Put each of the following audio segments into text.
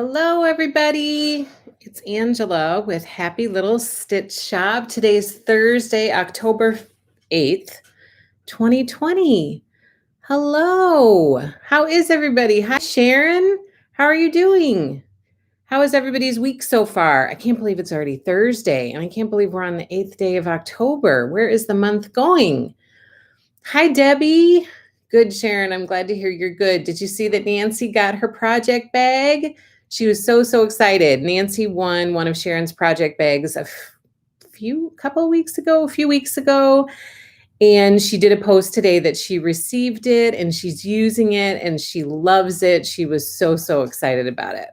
Hello, everybody. It's Angela with Happy Little Stitch Shop. Today's Thursday, October 8th, 2020. Hello. How is everybody? Hi, Sharon. How are you doing? How is everybody's week so far? I can't believe it's already Thursday, and I can't believe we're on the 8th day of October. Where is the month going? Hi, Debbie. Good, Sharon. I'm glad to hear you're good. Did you see that Nancy got her project bag? She was so excited. Nancy won one of Sharon's project bags a few weeks ago. And she did a post today that she received it and she's using it and she loves it. She was so excited about it.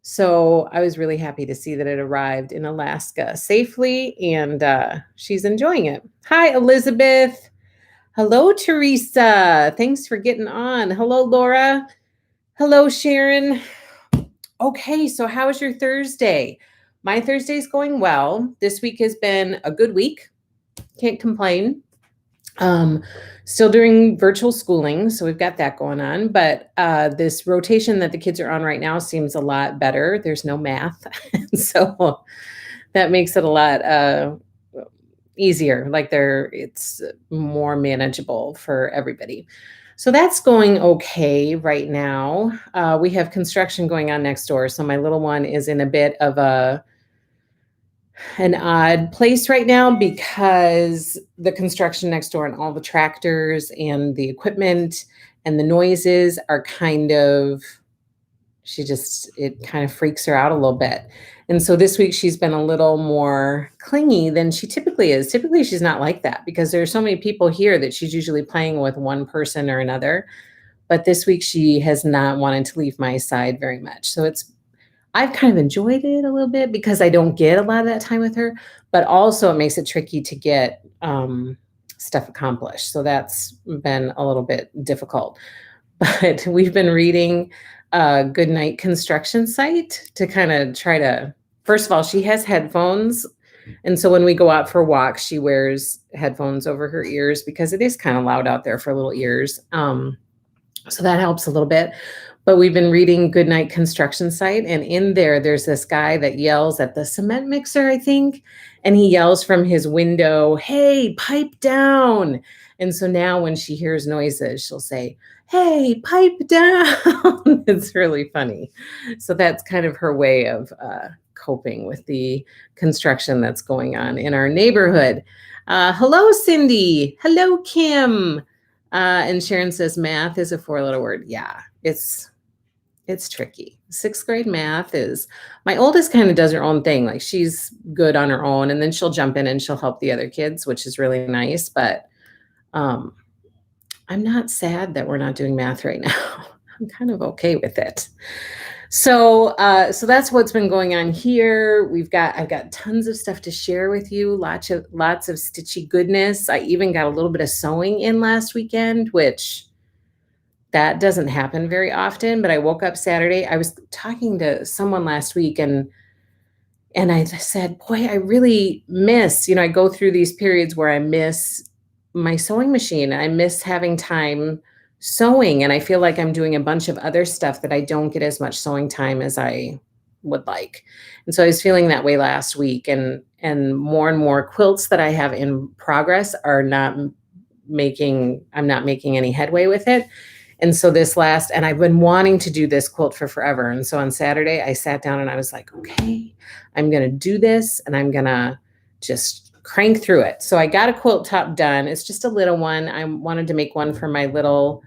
So I was really happy to see that it arrived in Alaska safely and she's enjoying it. Hi, Elizabeth. Hello, Teresa. Thanks for getting on. Hello, Laura. Hello, Sharon. Okay, so how was your Thursday? My Thursday's going well. This week has been a good week. Can't complain. Still doing virtual schooling, so we've got that going on. But this rotation that the kids are on right now seems a lot better. There's no math, so that makes it a lot easier. Like it's more manageable for everybody. So that's going okay right now. We have construction going on next door. So my little one is in a bit of an odd place right now because the construction next door and all the tractors and the equipment and the noises are it kind of freaks her out a little bit. And so this week she's been a little more clingy than she typically is. Typically she's not like that because there are so many people here that she's usually playing with one person or another. But this week she has not wanted to leave my side very much. So I've kind of enjoyed it a little bit because I don't get a lot of that time with her, but also it makes it tricky to get stuff accomplished. So that's been a little bit difficult. But we've been reading Goodnight Construction Site to kind of try to, first of all, she has headphones. And so when we go out for walks, she wears headphones over her ears because it is kind of loud out there for little ears. So that helps a little bit. But we've been reading Goodnight Construction Site, and in there's this guy that yells at the cement mixer, I think, and he yells from his window, "Hey, pipe down." And so now when she hears noises, she'll say, "Hey, pipe down." It's really funny. So that's kind of her way of coping with the construction that's going on in our neighborhood. Hello, Cindy. Hello, Kim. And Sharon says math is a 4-letter word. Yeah, it's tricky. 6th grade math is, my oldest kind of does her own thing. Like she's good on her own and then she'll jump in and she'll help the other kids, which is really nice. But I'm not sad that we're not doing math right now. I'm kind of okay with it. So that's what's been going on here. I've got tons of stuff to share with you. Lots of stitchy goodness. I even got a little bit of sewing in last weekend, which that doesn't happen very often, but I woke up Saturday. I was talking to someone last week and I said, boy, I really miss, I go through these periods where I miss my sewing machine. I miss having time sewing. And I feel like I'm doing a bunch of other stuff that I don't get as much sewing time as I would like. And so I was feeling that way last week and more quilts that I have in progress I'm not making any headway with it. And so and I've been wanting to do this quilt for forever. And so on Saturday, I sat down and I was like, okay, I'm going to do this and I'm going to just crank through it. So I got a quilt top done. It's just a little one. I wanted to make one for my little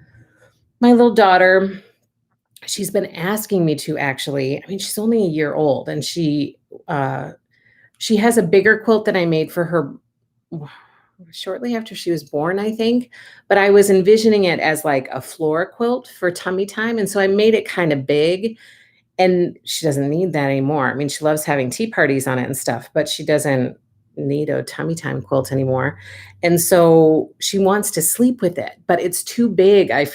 daughter. She's been asking me to actually. I mean, she's only a year old and she has a bigger quilt that I made for her shortly after she was born, I think, but I was envisioning it as like a floor quilt for tummy time. And so I made it kind of big and she doesn't need that anymore. I mean, she loves having tea parties on it and stuff, but she doesn't need a tummy time quilt anymore. And so she wants to sleep with it, but it's too big. I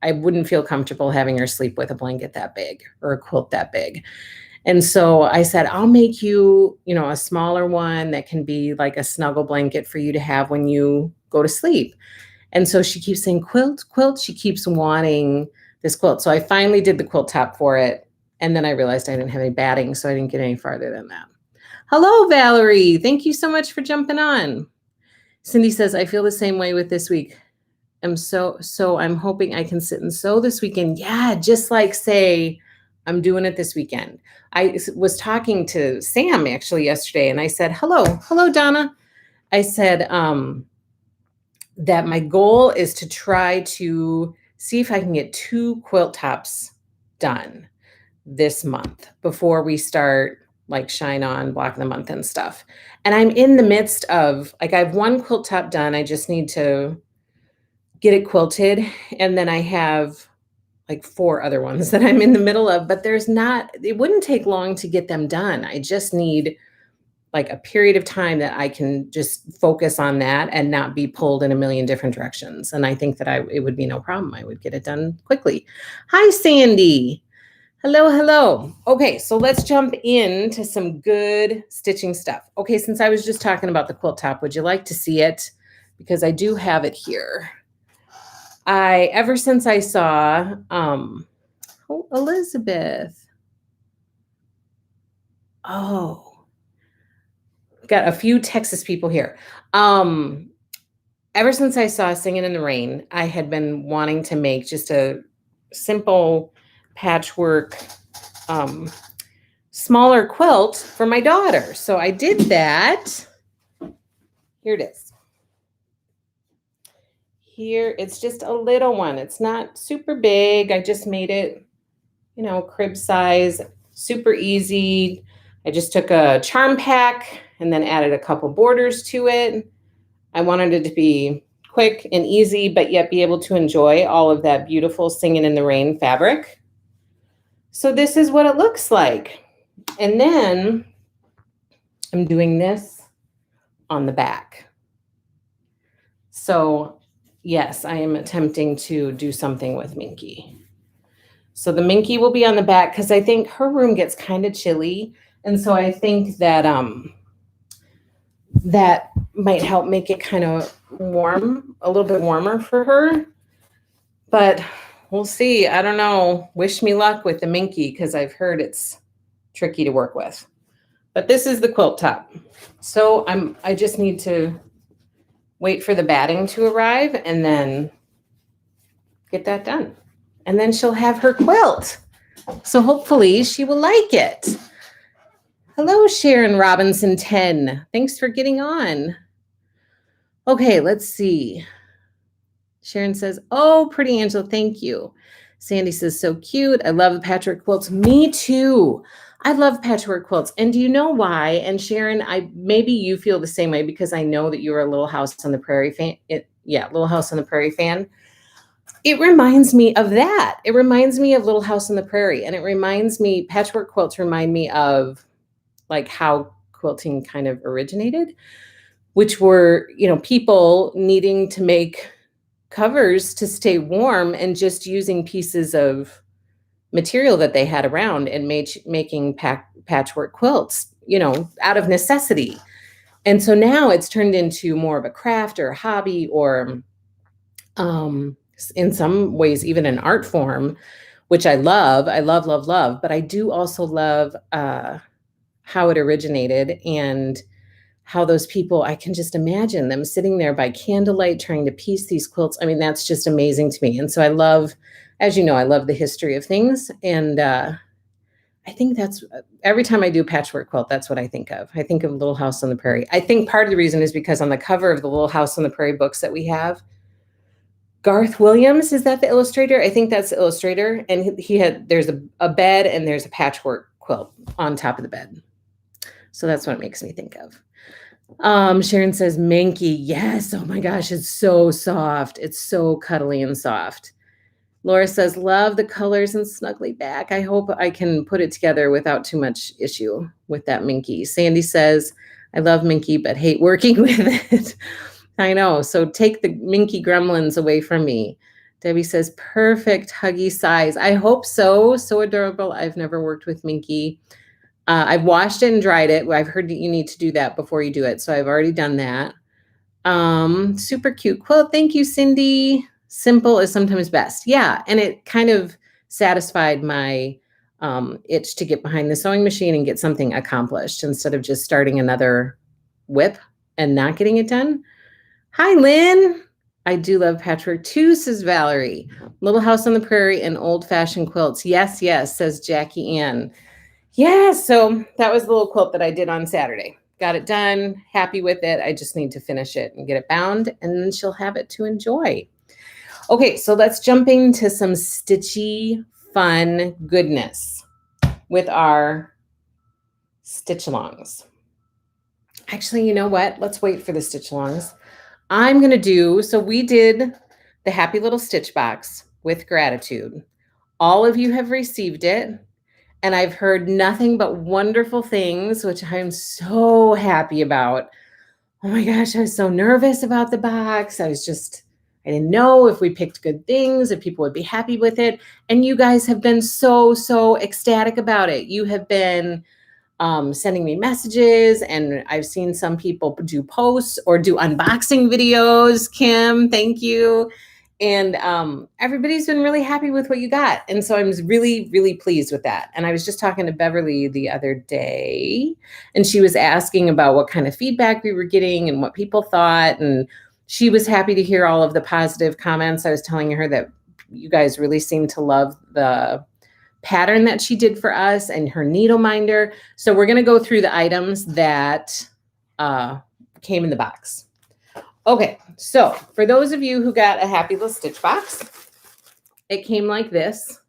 wouldn't feel comfortable having her sleep with a blanket that big or a quilt that big. And so I said, I'll make you, a smaller one that can be like a snuggle blanket for you to have when you go to sleep. And so she keeps saying, quilt. She keeps wanting this quilt. So I finally did the quilt top for it And then I realized I didn't have any batting, so I didn't get any farther than that. Hello, Valerie. Thank you so much for jumping on. Cindy says, I feel the same way with this week. I'm hoping I can sit and sew this weekend. Yeah, just like say, I'm doing it this weekend. I was talking to Sam actually yesterday, and I said, hello, Donna. I said that my goal is to try to see if I can get 2 quilt tops done this month before we start like Shine On Block of the Month and stuff. And I'm in the midst of, like, I have 1 quilt top done. I just need to get it quilted. And then I have like 4 other ones that I'm in the middle of, but it wouldn't take long to get them done. I just need like a period of time that I can just focus on that and not be pulled in a million different directions. And I think that it would be no problem. I would get it done quickly. Hi, Sandy. Hello. Okay, so let's jump into some good stitching stuff. Okay, since I was just talking about the quilt top, would you like to see it? Because I do have it here. Ever since I saw, Elizabeth. Oh, got a few Texas people here. Ever since I saw Singing in the Rain, I had been wanting to make just a simple patchwork, smaller quilt for my daughter. So I did that. Here it is. Here, it's just a little one. It's not super big. I just made it, crib size, super easy. I just took a charm pack and then added a couple borders to it. I wanted it to be quick and easy, but yet be able to enjoy all of that beautiful Singing in the Rain fabric. So this is what it looks like. And then I'm doing this on the back. So yes, I am attempting to do something with Minky. So the Minky will be on the back because I think her room gets kind of chilly. And so I think that that might help make it kind of warm, a little bit warmer for her. But we'll see. I don't know. Wish me luck with the Minky because I've heard it's tricky to work with. But this is the quilt top. So I just need to wait for the batting to arrive and then get that done. And then she'll have her quilt. So hopefully she will like it. Hello, Sharon Robinson 10. Thanks for getting on. Okay, let's see. Sharon says, oh, pretty Angela, thank you. Sandy says, so cute. I love the patchwork quilts. Me too. I love patchwork quilts. And do you know why? And Sharon, maybe you feel the same way because I know that you're a Little House on the Prairie fan. Little House on the Prairie fan. It reminds me of that. It reminds me of Little House on the Prairie. And it reminds me, patchwork quilts remind me of like how quilting kind of originated, which were, people needing to make covers to stay warm and just using pieces of material that they had around and making patchwork quilts, out of necessity. And so now it's turned into more of a craft or a hobby or in some ways even an art form, which I love. I love, love, love. But I do also love how it originated and how those people, I can just imagine them sitting there by candlelight trying to piece these quilts. I mean, that's just amazing to me. And so I love, as you know, I love the history of things. And I think that's, every time I do patchwork quilt, that's what I think of. I think of Little House on the Prairie. I think part of the reason is because on the cover of the Little House on the Prairie books that we have, Garth Williams, is that the illustrator? I think that's the illustrator. And there's a bed and there's a patchwork quilt on top of the bed. So that's what it makes me think of. Sharon says, Minky. Yes. Oh my gosh. It's so soft. It's so cuddly and soft. Laura says, love the colors and snuggly back. I hope I can put it together without too much issue with that Minky. Sandy says, I love Minky, but hate working with it. I know. So take the Minky gremlins away from me. Debbie says, perfect huggy size. I hope so. So adorable. I've never worked with Minky. I've washed it and dried it. I've heard that you need to do that before you do it. So I've already done that. Super cute quilt. Thank you, Cindy. Simple is sometimes best. Yeah. And it kind of satisfied my itch to get behind the sewing machine and get something accomplished instead of just starting another whip and not getting it done. Hi, Lynn. I do love patchwork too, says Valerie. Little House on the Prairie and old-fashioned quilts. Yes, yes, says Jackie Ann. Yeah, so that was the little quilt that I did on Saturday. Got it done, happy with it. I just need to finish it and get it bound, and then she'll have it to enjoy. Okay, so let's jump into some stitchy, fun goodness with our stitch alongs. Actually, you know what? Let's wait for the stitch alongs. I'm going to do, so we did the happy little stitch box with gratitude. All of you have received it, and I've heard nothing but wonderful things, which I'm so happy about. Oh my gosh, I was so nervous about the box. I didn't know if we picked good things, if people would be happy with it. And you guys have been so, so ecstatic about it. You have been sending me messages, and I've seen some people do posts or do unboxing videos. Kim, thank you. And everybody's been really happy with what you got. And so I'm really, really pleased with that. And I was just talking to Beverly the other day, and she was asking about what kind of feedback we were getting and what people thought. And she was happy to hear all of the positive comments. I was telling her that you guys really seem to love the pattern that she did for us and her needle minder. So we're going to go through the items that came in the box. Okay, so for those of you who got a happy little stitch box, it came like this,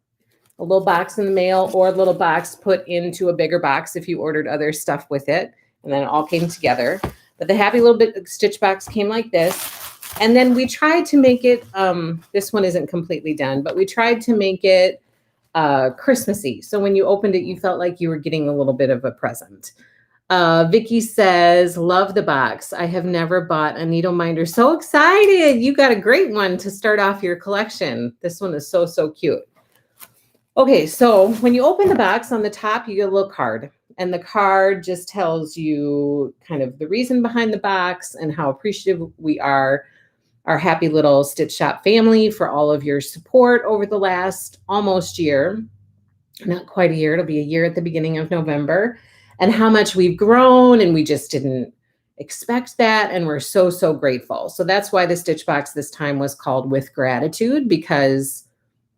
a little box in the mail or a little box put into a bigger box if you ordered other stuff with it, and then it all came together. But the happy little bit stitch box came like this. And then we tried to make it, this one isn't completely done, but we tried to make it Christmassy. So when you opened it, you felt like you were getting a little bit of a present. Vicky says, love the box. I have never bought a needle minder. So excited. You got a great one to start off your collection. This one is so, so cute. Okay, so when you open the box on the top, you get a little card. And the card just tells you kind of the reason behind the box and how appreciative we are, our happy little Stitch Shop family, for all of your support over the last almost year. Not quite a year. It'll be a year at the beginning of November. And how much we've grown, and we just didn't expect that, and we're so, so grateful. So that's why the stitch box this time was called With Gratitude, because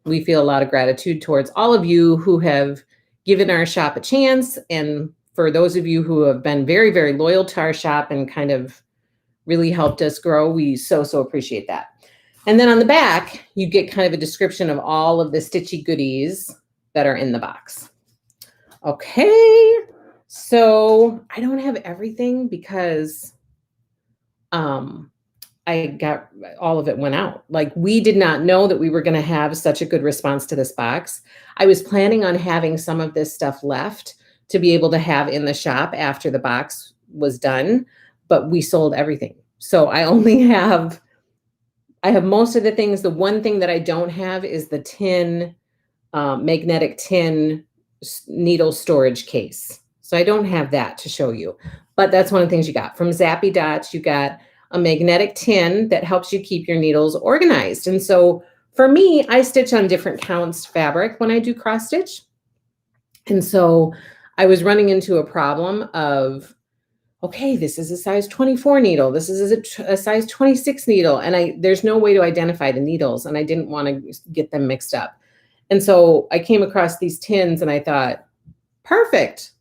we feel a lot of gratitude towards all of you who have given our shop a chance, and for those of you who have been very, very loyal to our shop and kind of really helped us grow. We so, so appreciate that. And then on the back, you get kind of a description of all of the stitchy goodies that are in the box. Okay. So I don't have everything because I got all of it went out. Like, we did not know that we were going to have such a good response to this box. I was planning on having some of this stuff left to be able to have in the shop after the box was done, but we sold everything. So I have most of the things. The one thing that I don't have is the tin, magnetic tin needle storage case. So I don't have that to show you, but that's one of the things you got. From Zappy Dots, you got a magnetic tin that helps you keep your needles organized. And so for me, I stitch on different counts fabric when I do cross stitch. And so I was running into a problem of, okay, this is a size 24 needle. This is a size 26 needle. And there's no way to identify the needles, and I didn't want to get them mixed up. And so I came across these tins and I thought, perfect.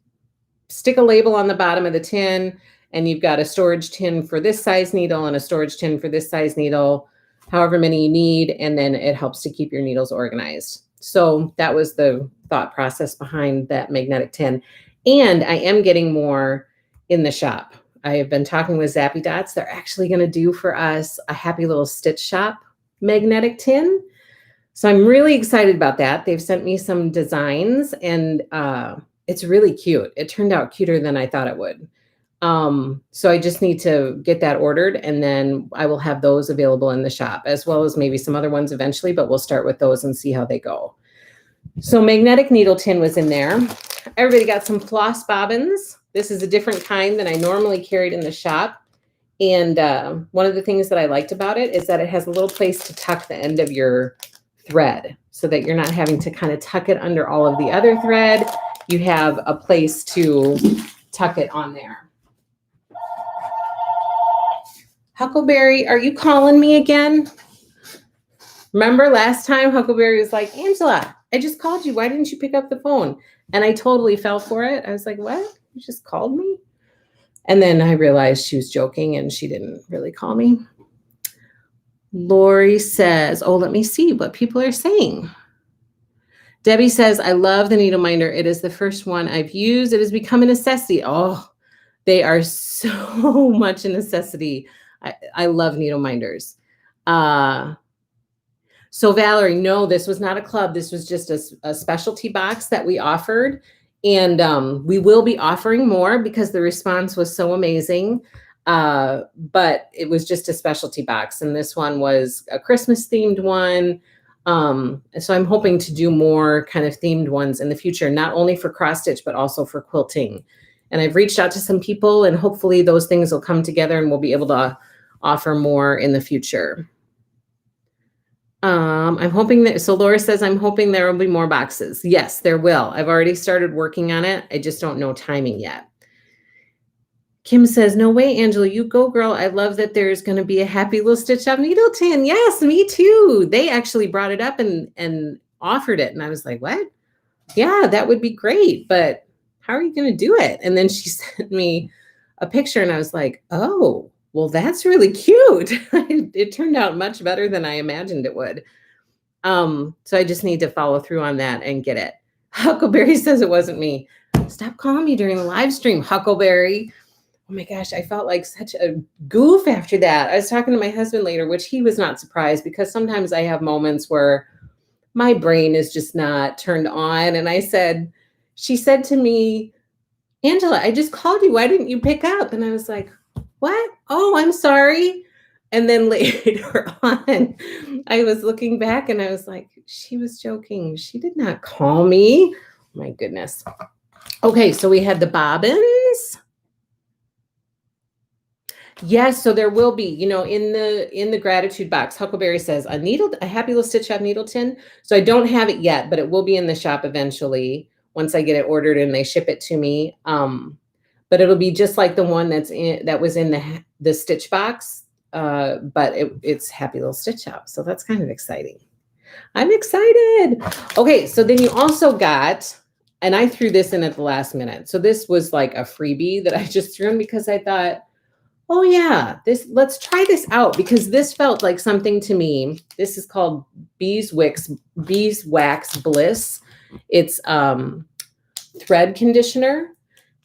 Stick a label on the bottom of the tin, and you've got a storage tin for this size needle and a storage tin for this size needle, however many you need, and then it helps to keep your needles organized. So that was the thought process behind that magnetic tin. And I am getting more in the shop. I have been talking with Zappy Dots. They're actually going to do for us a happy little stitch shop magnetic tin. So I'm really excited about that. They've sent me some designs, and it's really cute. It turned out cuter than I thought it would. So I just need to get that ordered, and then I will have those available in the shop, as well as maybe some other ones eventually, but we'll start with those and see how they go. So magnetic needle tin was in there. Everybody got some floss bobbins. This is a different kind than I normally carried in the shop. And one of the things that I liked about it is that it has a little place to tuck the end of your thread so that you're not having to kind of tuck it under all of the other thread. You have a place to tuck it on there. Huckleberry, are you calling me again? Remember last time Huckleberry was like, Angela, I just called you. Why didn't you pick up the phone? And I totally fell for it. I was like, what? You just called me? And then I realized she was joking and she didn't really call me. Lori says, oh, let me see what people are saying. Debbie says, I love the needle minder. It is the first one I've used. It has become a necessity. Oh, they are so much a necessity. I love needle minders. So Valerie, no, this was not a club. This was just a specialty box that we offered. And we will be offering more because the response was so amazing. But it was just a specialty box. And this one was a Christmas themed one. So I'm hoping to do more kind of themed ones in the future, not only for cross stitch, but also for quilting. And I've reached out to some people and hopefully those things will come together and we'll be able to offer more in the future. I'm hoping that, so Laura says, I'm hoping there will be more boxes. Yes, there will. I've already started working on it. I just don't know timing yet. Kim says, no way, Angela, you go, girl. I love that there's going to be a happy little stitch up Needleton. Yes, me too. They actually brought it up and offered it. And I was like, what? Yeah, that would be great. But how are you going to do it? And then she sent me a picture and I was like, oh, well, that's really cute. It turned out much better than I imagined it would. So I just need to follow through on that and get it. Huckleberry says it wasn't me. Stop calling me during the live stream, Huckleberry. Oh my gosh, I felt like such a goof after that. I was talking to my husband later, which he was not surprised because sometimes I have moments where my brain is just not turned on. And she said to me, Angela, I just called you. Why didn't you pick up? And I was like, what? Oh, I'm sorry. And then later on, I was looking back and I was like, she was joking. She did not call me. My goodness. Okay, so we had the bobbins. Yes, so there will be, in the gratitude box, Huckleberry says a happy little stitch up Needleton. So I don't have it yet, but it will be in the shop eventually once I get it ordered and they ship it to me. But it'll be just like the one that was in the stitch box, but it's happy little stitch up. So that's kind of exciting. I'm excited. Okay, so then you also got, and I threw this in at the last minute. So this was like a freebie that I just threw in because I thought, oh yeah, let's try this out because this felt like something to me. This is called Beeswax Bliss. It's thread conditioner.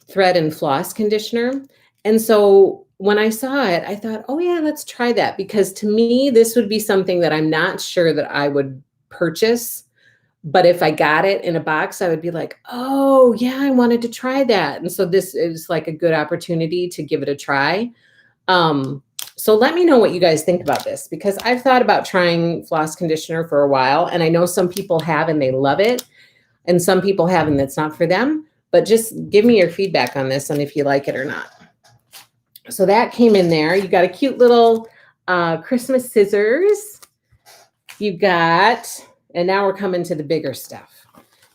Thread and floss conditioner. And so when I saw it, I thought, oh yeah, let's try that. Because to me, this would be something that I'm not sure that I would purchase. But if I got it in a box, I would be like, oh yeah, I wanted to try that. And so this is like a good opportunity to give it a try. So let me know what you guys think about this, because I've thought about trying floss conditioner for a while. And I know some people have and they love it. And some people have and that's not for them. But just give me your feedback on this and if you like it or not. So that came in there. You got a cute little Christmas scissors. You got, and now we're coming to the bigger stuff.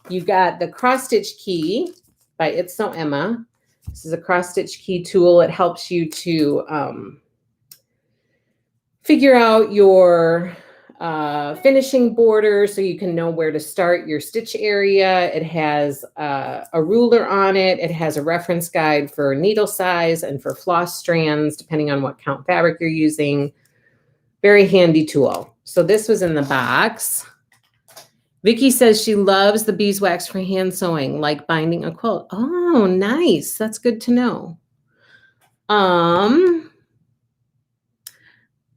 You got the cross stitch key by It's So Emma. This is a cross stitch key tool. It helps you to figure out your finishing border so you can know where to start your stitch area. It has a ruler on it. It has a reference guide for needle size and for floss strands, depending on what count fabric you're using. Very handy tool. So this was in the box. Vicky says she loves the beeswax for hand sewing, like binding a quilt. Oh, nice. That's good to know.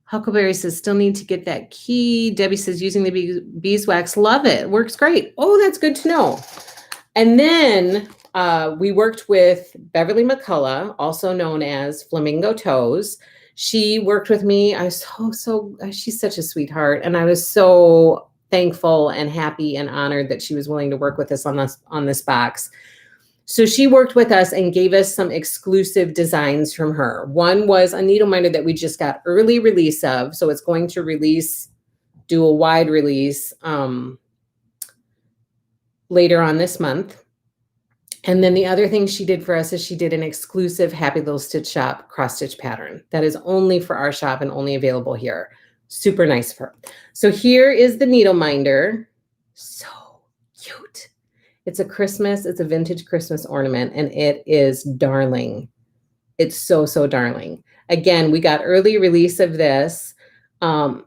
Huckleberry says, still need to get that key. Debbie says, using the beeswax, love it. Works great. Oh, that's good to know. And then we worked with Beverly McCullough, also known as Flamingo Toes. She worked with me. I was she's such a sweetheart. And I was so thankful and happy and honored that she was willing to work with us on this box. So she worked with us and gave us some exclusive designs from her. One was a needle minder that we just got early release of. So it's going to release do a wide release later on this month. And then the other thing she did for us is she did an exclusive Happy Little Stitch Shop cross stitch pattern that is only for our shop and only available here. Super nice of her. So here is the needle minder. So cute. It's a vintage Christmas ornament, and it is darling. It's so, so darling. Again, we got early release of this for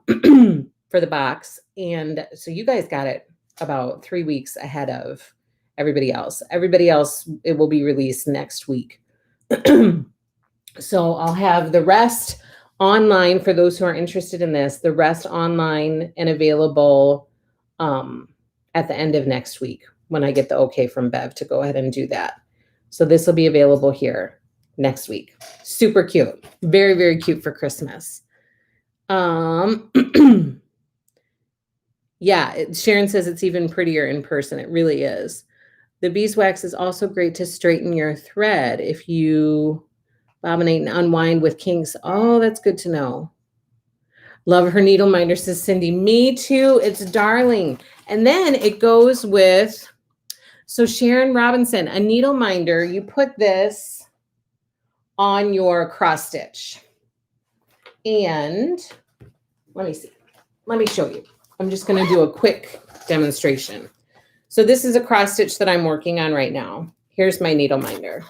the box. And so you guys got it about 3 weeks ahead of everybody else. Everybody else, it will be released next week. So I'll have the rest online for those who are interested in this, the rest online and available at the end of next week when I get the okay from Bev to go ahead and do that. So this will be available here next week. Super cute. Very, very cute for Christmas. Yeah, Sharon says it's even prettier in person. It really is. The beeswax is also great to straighten your thread if you bobbinate and unwind with kinks. Oh, that's good to know. Love her needle minder, says Cindy. Me too. It's darling. And then it goes with, so Sharon Robinson, a needle minder, you put this on your cross stitch. And let me see. Let me show you. I'm just going to do a quick demonstration. So this is a cross stitch that I'm working on right now. Here's my needle minder.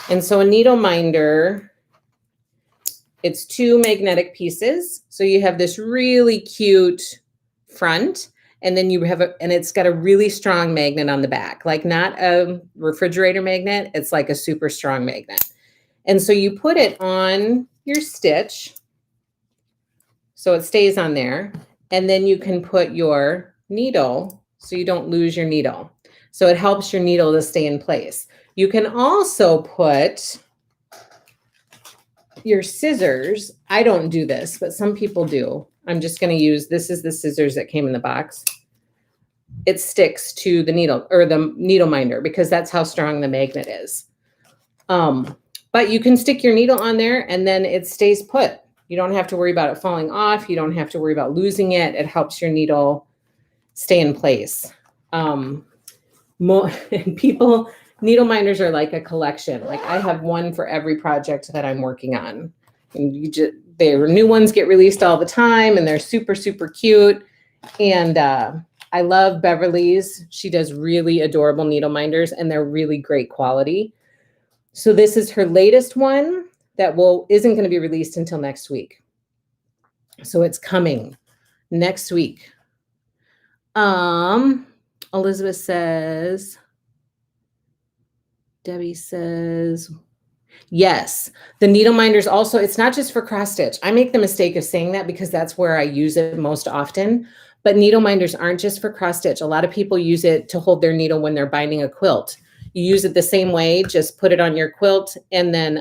And so a needle minder, it's 2 magnetic pieces. So you have this really cute front, and then you have and it's got a really strong magnet on the back, like not a refrigerator magnet. It's like a super strong magnet. And so you put it on your stitch so it stays on there. And then you can put your needle so you don't lose your needle. So it helps your needle to stay in place. You can also put your scissors. I don't do this, but some people do. I'm just going to use, this is the scissors that came in the box. It sticks to the needle or the needle minder because that's how strong the magnet is. But you can stick your needle on there and then it stays put. You don't have to worry about it falling off. You don't have to worry about losing it. It helps your needle stay in place. People, needle minders are like a collection. Like I have one for every project that I'm working on. And their new ones get released all the time and they're super, super cute. And I love Beverly's. She does really adorable needle minders and they're really great quality. So this is her latest one that isn't going to be released until next week. So it's coming next week. Elizabeth says, Debbie says, yes, the needle minders also, it's not just for cross stitch. I make the mistake of saying that because that's where I use it most often, but needle minders aren't just for cross stitch. A lot of people use it to hold their needle when they're binding a quilt. You use it the same way, just put it on your quilt and then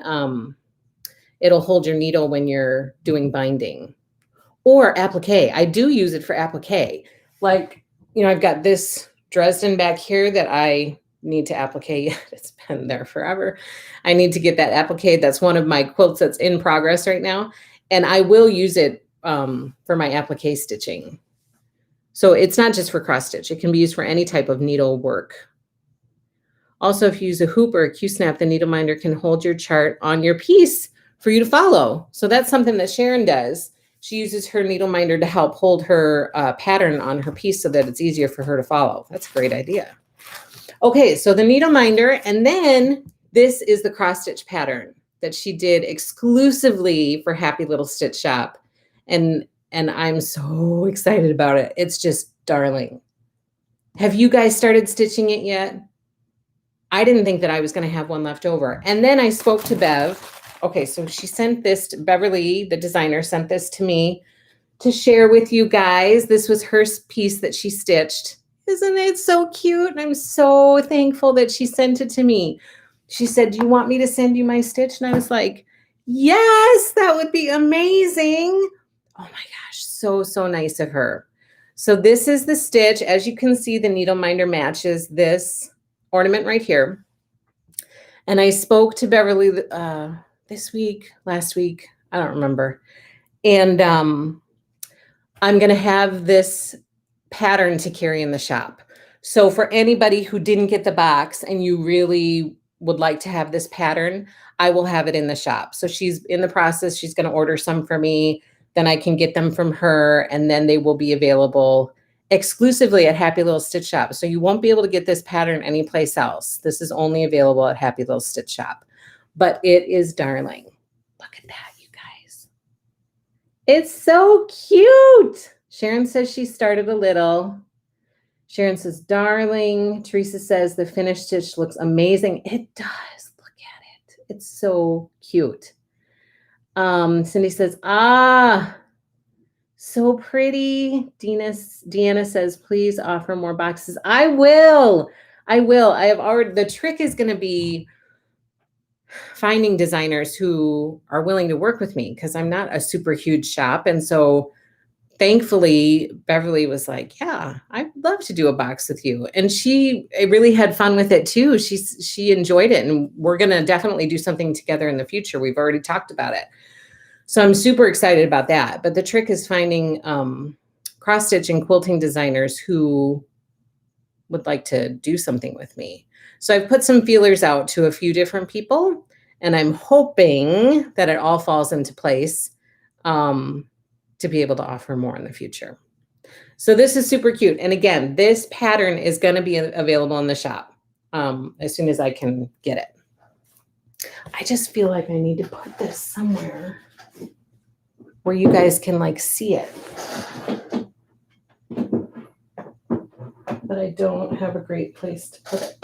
it'll hold your needle when you're doing binding. Or applique. I do use it for applique. Like, you know, I've got this Dresden back here that I need to applique. It's been there forever. I need to get that applique. That's one of my quilts that's in progress right now. And I will use it for my applique stitching. So it's not just for cross stitch. It can be used for any type of needle work. Also, if you use a hoop or a Q-snap, the needle minder can hold your chart on your piece for you to follow. So that's something that Sharon does. She uses her needle minder to help hold her pattern on her piece so that it's easier for her to follow. That's a great idea. Okay, so the needle minder, and then this is the cross stitch pattern that she did exclusively for Happy Little Stitch Shop. And I'm so excited about it. It's just darling. Have you guys started stitching it yet? I didn't think that I was going to have one left over. And then I spoke to Bev. Okay, so she sent this to Beverly, the designer, sent this to me to share with you guys. This was her piece that she stitched. Isn't it so cute? And I'm so thankful that she sent it to me. She said, do you want me to send you my stitch? And I was like, yes, that would be amazing. Oh my gosh, so, so nice of her. So this is the stitch. As you can see, the needle minder matches this ornament right here. And I spoke to Beverly last week, I don't remember. And I'm going to have this pattern to carry in the shop. So for anybody who didn't get the box and you really would like to have this pattern, I will have it in the shop. So she's in the process. She's going to order some for me. Then I can get them from her, and then they will be available exclusively at Happy Little Stitch Shop. So you won't be able to get this pattern anyplace else. This is only available at Happy Little Stitch Shop. But it is darling. Look at that, you guys. It's so cute. Sharon says she started a little. Sharon says, darling. Teresa says the finished stitch looks amazing. It does. Look at it. It's so cute. Cindy says, so pretty. Deanna says, please offer more boxes. I will. I have already, the trick is going to be finding designers who are willing to work with me, because I'm not a super huge shop. And so thankfully, Beverly was like, yeah, I'd love to do a box with you. And she really had fun with it too. She enjoyed it. And we're going to definitely do something together in the future. We've already talked about it. So I'm super excited about that. But the trick is finding cross stitch and quilting designers who would like to do something with me. So I've put some feelers out to a few different people, and I'm hoping that it all falls into place to be able to offer more in the future. So this is super cute. And again, this pattern is going to be available in the shop as soon as I can get it. I just feel like I need to put this somewhere where you guys can like see it. But I don't have a great place to put it.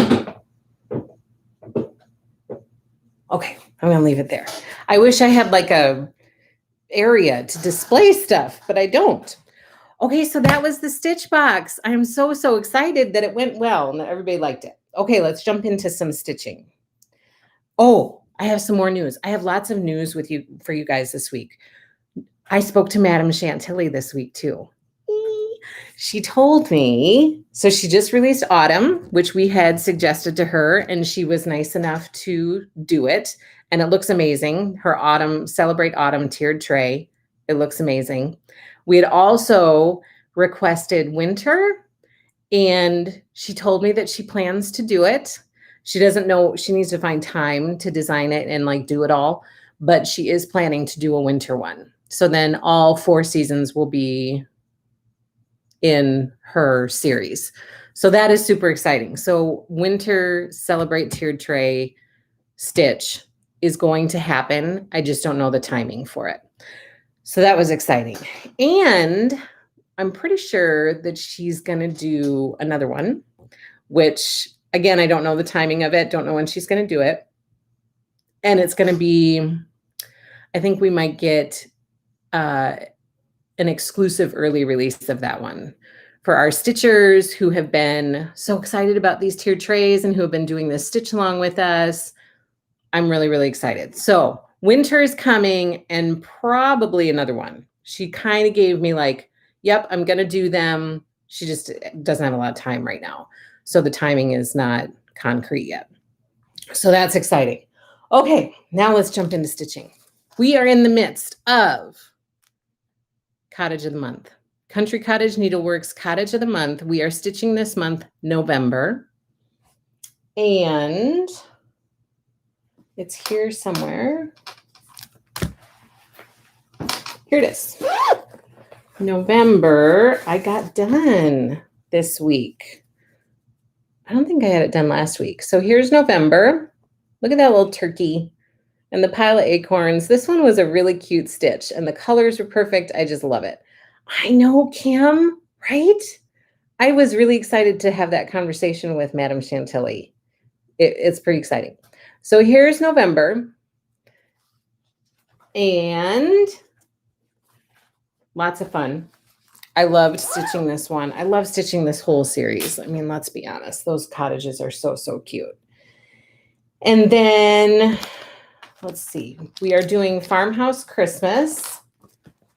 Okay, I'm going to leave it there. I wish I had like a area to display stuff, but I don't. Okay, so that was the stitch box. I'm so excited that it went well and that everybody liked it. Okay, let's jump into some stitching. Oh, I have some more news. I have lots of news for you guys this week. I spoke to Madame Chantilly this week too. She told me, so she just released Autumn, which we had suggested to her, and she was nice enough to do it. And it looks amazing. Her Celebrate Autumn tiered tray. It looks amazing. We had also requested Winter, and she told me that she plans to do it. She doesn't know, she needs to find time to design it and like do it all, but she is planning to do a winter one. So then all 4 seasons will be in her series. So that is super exciting. So Winter Celebrate Tiered Tray stitch is going to happen. I just don't know the timing for it. So that was exciting. And I'm pretty sure that she's going to do another one, which again, I don't know the timing of it. Don't know when she's going to do it. And it's going to be, I think we might get an exclusive early release of that one for our stitchers who have been so excited about these tiered trays and who have been doing this stitch along with us. I'm really excited. So Winter is coming, and probably another one. She kind of gave me like, yep, I'm going to do them. She just doesn't have a lot of time right now. So the timing is not concrete yet. So that's exciting. Okay, now let's jump into stitching. We are in the midst of Cottage of the Month. Country Cottage Needleworks Cottage of the Month. We are stitching this month, November. And it's here somewhere. Here it is. November, I got done this week. I don't think I had it done last week. So here's November. Look at that little turkey and the pile of acorns. This one was a really cute stitch and the colors were perfect. I just love it. I know, Kim, right? I was really excited to have that conversation with Madame Chantilly. It's pretty exciting. So here's November. And lots of fun. I loved stitching this one. I love stitching this whole series. I mean, let's be honest. Those cottages are so cute. And then, let's see. We are doing Farmhouse Christmas.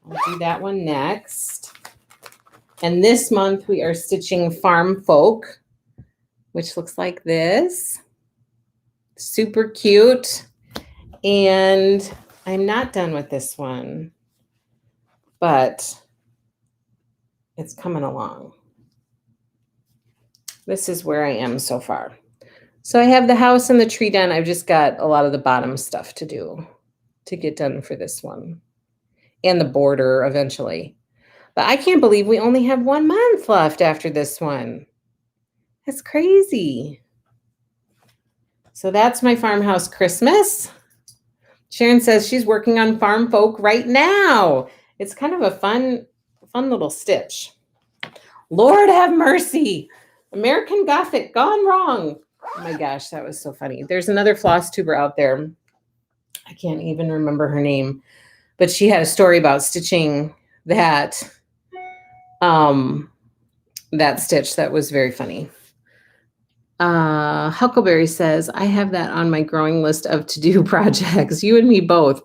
I'll do that one next. And this month we are stitching Farm Folk, which looks like this. Super cute. And I'm not done with this one, but It's coming along. This is where I am so far. So I have the house and the tree done. I've just got a lot of the bottom stuff to do to get done for this one. And the border eventually. But I can't believe we only have 1 month left after this one. That's crazy. So that's my Farmhouse Christmas. Sharon says she's working on Farm Folk right now. It's kind of a fun little stitch. Lord have mercy. American Gothic gone wrong. Oh my gosh, that was so funny. There's another Flosstuber out there. I can't even remember her name, but she had a story about stitching that that stitch that was very funny. Huckleberry says, I have that on my growing list of to-do projects. You and me both.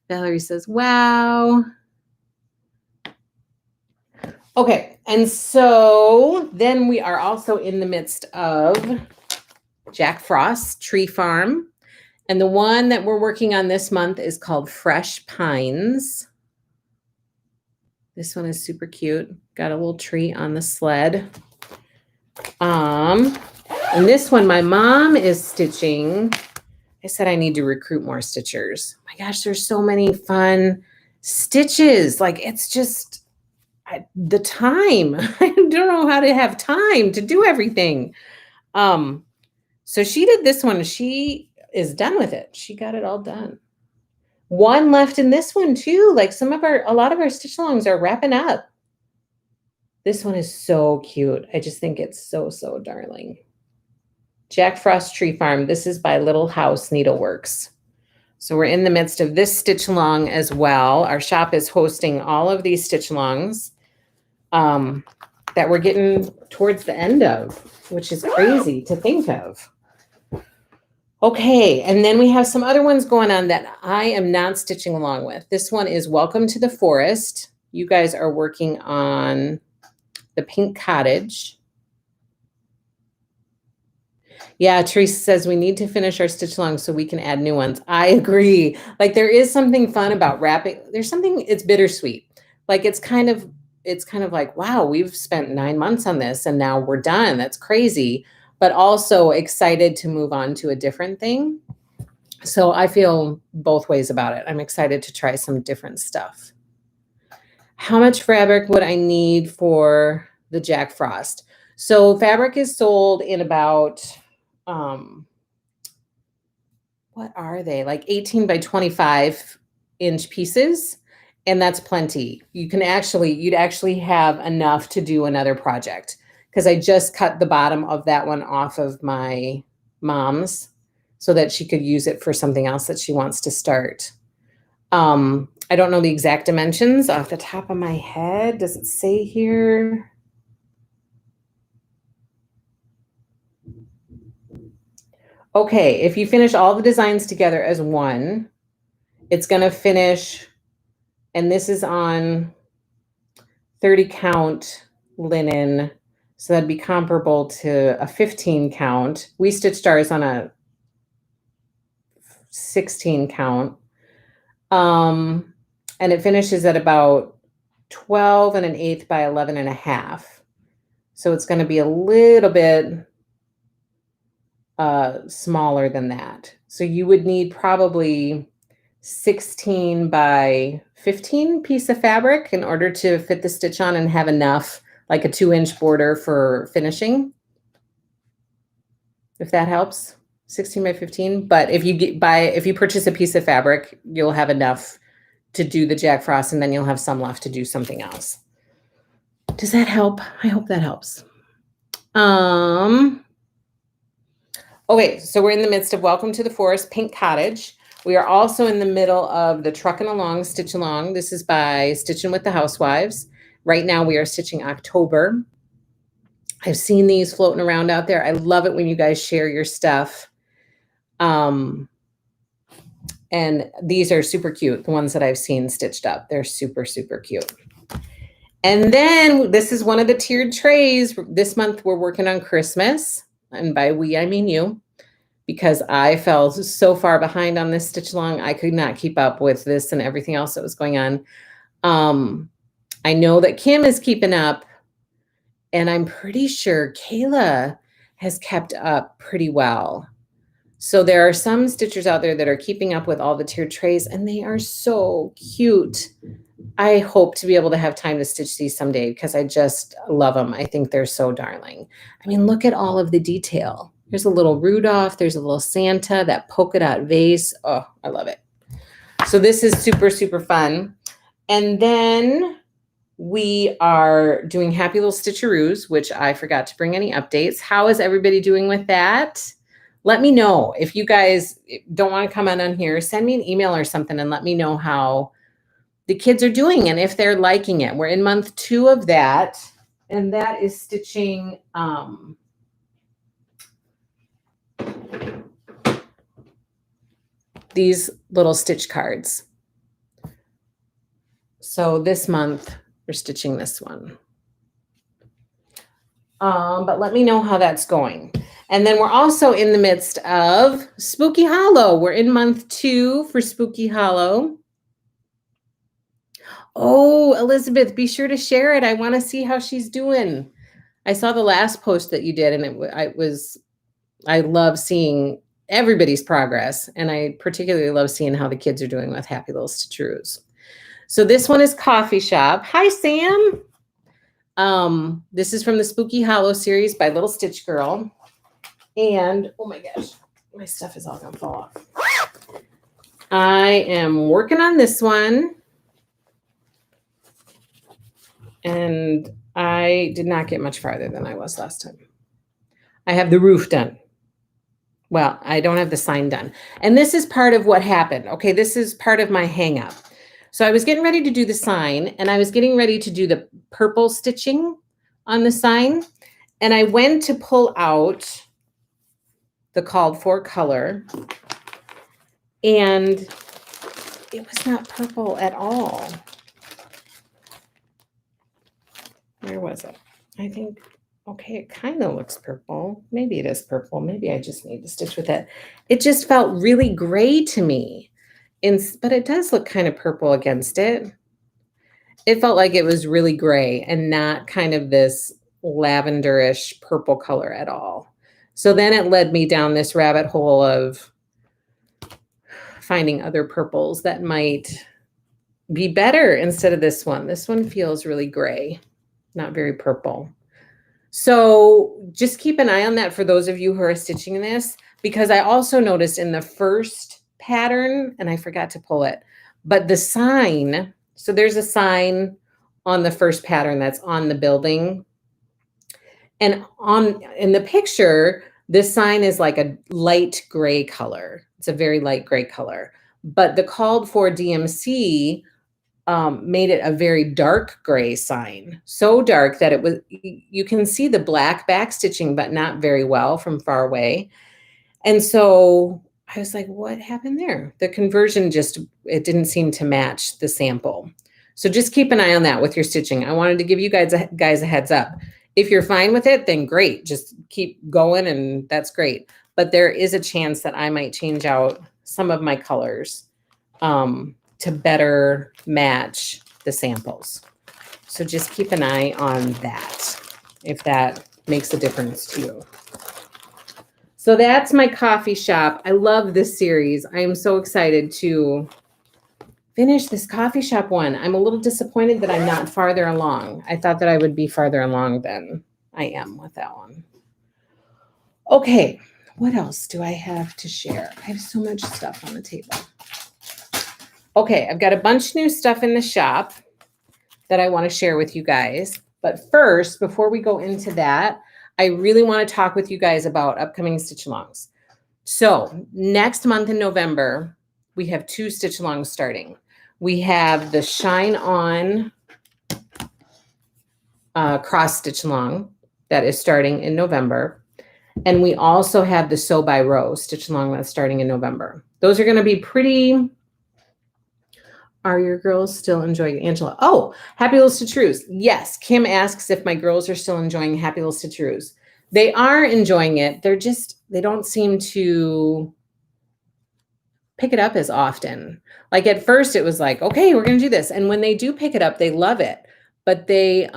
Valerie says, wow. Okay, and so then we are also in the midst of Jack Frost's Tree Farm. And the one that we're working on this month is called Fresh Pines. This one is super cute. Got a little tree on the sled. And this one, my mom is stitching. I said I need to recruit more stitchers. My gosh, there's so many fun stitches. Like, it's just the time. I don't know how to have time to do everything. So she did this one. She is done with it. She got it all done. One left in this one too. Like a lot of our stitch alongs are wrapping up. This one is so cute. I just think it's so, so darling. Jack Frost Tree Farm. This is by Little House Needleworks. So we're in the midst of this stitch along as well. Our shop is hosting all of these stitch alongs that we're getting towards the end of, which is crazy to think of. Okay, and then we have some other ones going on that I am not stitching along with. This one is Welcome to the Forest. You guys are working on the Pink Cottage. Yeah, Teresa says we need to finish our stitch along so we can add new ones. I agree. Like, there is something fun about wrapping. There's something, it's bittersweet. Like, it's kind of like, wow, we've spent 9 months on this and now we're done. That's crazy. But also excited to move on to a different thing. So I feel both ways about it. I'm excited to try some different stuff. How much fabric would I need for the Jack Frost? So fabric is sold in about, what are they? Like 18 by 25 inch pieces. And that's plenty. You'd actually have enough to do another project. Because I just cut the bottom of that one off of my mom's so that she could use it for something else that she wants to start. I don't know the exact dimensions off the top of my head. Does it say here? Okay, if you finish all the designs together as one, it's going to finish, and this is on 30 count linen. So that'd be comparable to a 15 count. We stitched ours on a 16 count. And it finishes at about 12 1/8 by 11 1/2. So it's going to be a little bit smaller than that. So you would need probably 16 by 15 piece of fabric in order to fit the stitch on and have enough, like a 2-inch border for finishing, if that helps. 16 by 15. But if you purchase a piece of fabric, you'll have enough to do the Jack Frost, and then you'll have some left to do something else. Does that help? I hope that helps. Okay, so we're in the midst of Welcome to the Forest, Pink Cottage. We are also in the middle of the Truckin' Along Stitch Along. This is by Stitching with the Housewives. Right now we are stitching October. I've seen these floating around out there. I love it when you guys share your stuff. And these are super cute. The ones that I've seen stitched up, they're super, super cute. And then this is one of the tiered trays. This month we're working on Christmas. And by we, I mean you, because I fell so far behind on this stitch along. I could not keep up with this and everything else that was going on. I know that Kim is keeping up And I'm pretty sure Kayla has kept up pretty well. So there are some stitchers out there that are keeping up with all the tiered trays, and they are so cute. I hope to be able to have time to stitch these someday because I just love them. I think they're so darling. I mean, look at all of the detail. There's a little Rudolph. There's a little Santa, that polka dot vase. Oh, I love it. So this is super, super fun. And then we are doing Happy Little Stitcheroos, which I forgot to bring any updates. How is everybody doing with that? Let me know. If you guys don't want to comment on here, send me an email or something and let me know how the kids are doing and if they're liking it. We're in month 2 of that, and that is stitching these little stitch cards. So this month we're stitching this one. But let me know how that's going. And then we're also in the midst of Spooky Hollow. We're in month 2 for Spooky Hollow. Oh, Elizabeth, be sure to share it. I want to see how she's doing. I saw the last post that you did, and I love seeing everybody's progress. And I particularly love seeing how the kids are doing with Happy Little Stitcheroos. So this one is Coffee Shop. Hi, Sam. This is from the Spooky Hollow series by Little Stitch Girl. And oh my gosh, my stuff is all gonna fall off. I am working on this one. And I did not get much farther than I was last time. I have the roof done. Well, I don't have the sign done. And this is part of what happened. Okay, this is part of my hang up. So I was getting ready to do the sign, and I was getting ready to do the purple stitching on the sign. And I went to pull out the called for color, and it was not purple at all. Where was it? I think, okay, it kind of looks purple. Maybe it is purple. Maybe I just need to stitch with it. It just felt really gray to me. But it does look kind of purple against it. It felt like it was really gray and not kind of this lavenderish purple color at all. So then it led me down this rabbit hole of finding other purples that might be better instead of this one. This one feels really gray. Not very purple. So just keep an eye on that for those of you who are stitching this, because I also noticed in the first pattern, and I forgot to pull it, but the sign, so there's a sign on the first pattern that's on the building. And in the picture, this sign is like a light gray color. It's a very light gray color. But the called for DMC made it a very dark gray sign, so dark that you can see the black back stitching, but not very well from far away. And so I was like, what happened there? The conversion it didn't seem to match the sample. So just keep an eye on that with your stitching. I wanted to give you guys a heads up. If you're fine with it, then great. Just keep going, and that's great. But there is a chance that I might change out some of my colors to better match the samples. So just keep an eye on that, if that makes a difference to you. So that's my coffee shop. I love this series. I am so excited to finish this coffee shop one. I'm a little disappointed that I'm not farther along. I thought that I would be farther along than I am with that one. Okay, what else do I have to share? I have so much stuff on the table. Okay, I've got a bunch of new stuff in the shop that I want to share with you guys. But first, before we go into that, I really want to talk with you guys about upcoming stitch-alongs. So next month in November, we have 2 stitch-alongs starting. We have the Shine On cross stitch-along that is starting in November. And we also have the Sew by Row stitch-along that's starting in November. Those are going to be pretty... Are your girls still enjoying Angela? Oh, Happy Little Stitcheroos. Yes, Kim asks if my girls are still enjoying Happy Little Stitcheroos. They are enjoying it. They don't seem to pick it up as often. Like at first it was like, okay, we're going to do this. And when they do pick it up, they love it. But they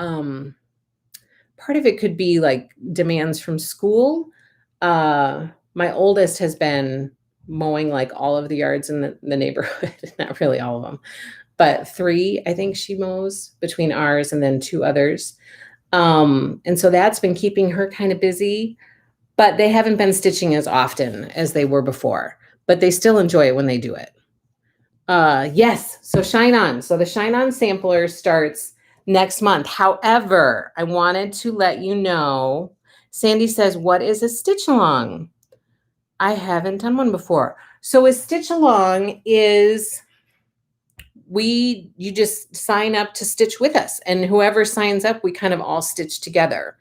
part of it could be like demands from school. My oldest has been mowing like all of the yards in the neighborhood, not really all of them, but 3, I think she mows between ours and then 2 others. And so that's been keeping her kind of busy, but they haven't been stitching as often as they were before, but they still enjoy it when they do it. Yes, so Shine On. So the Shine On sampler starts next month. However, I wanted to let you know, Sandy says, what is a stitch along? I haven't done one before. So a stitch along is you just sign up to stitch with us, and whoever signs up, we kind of all stitch together.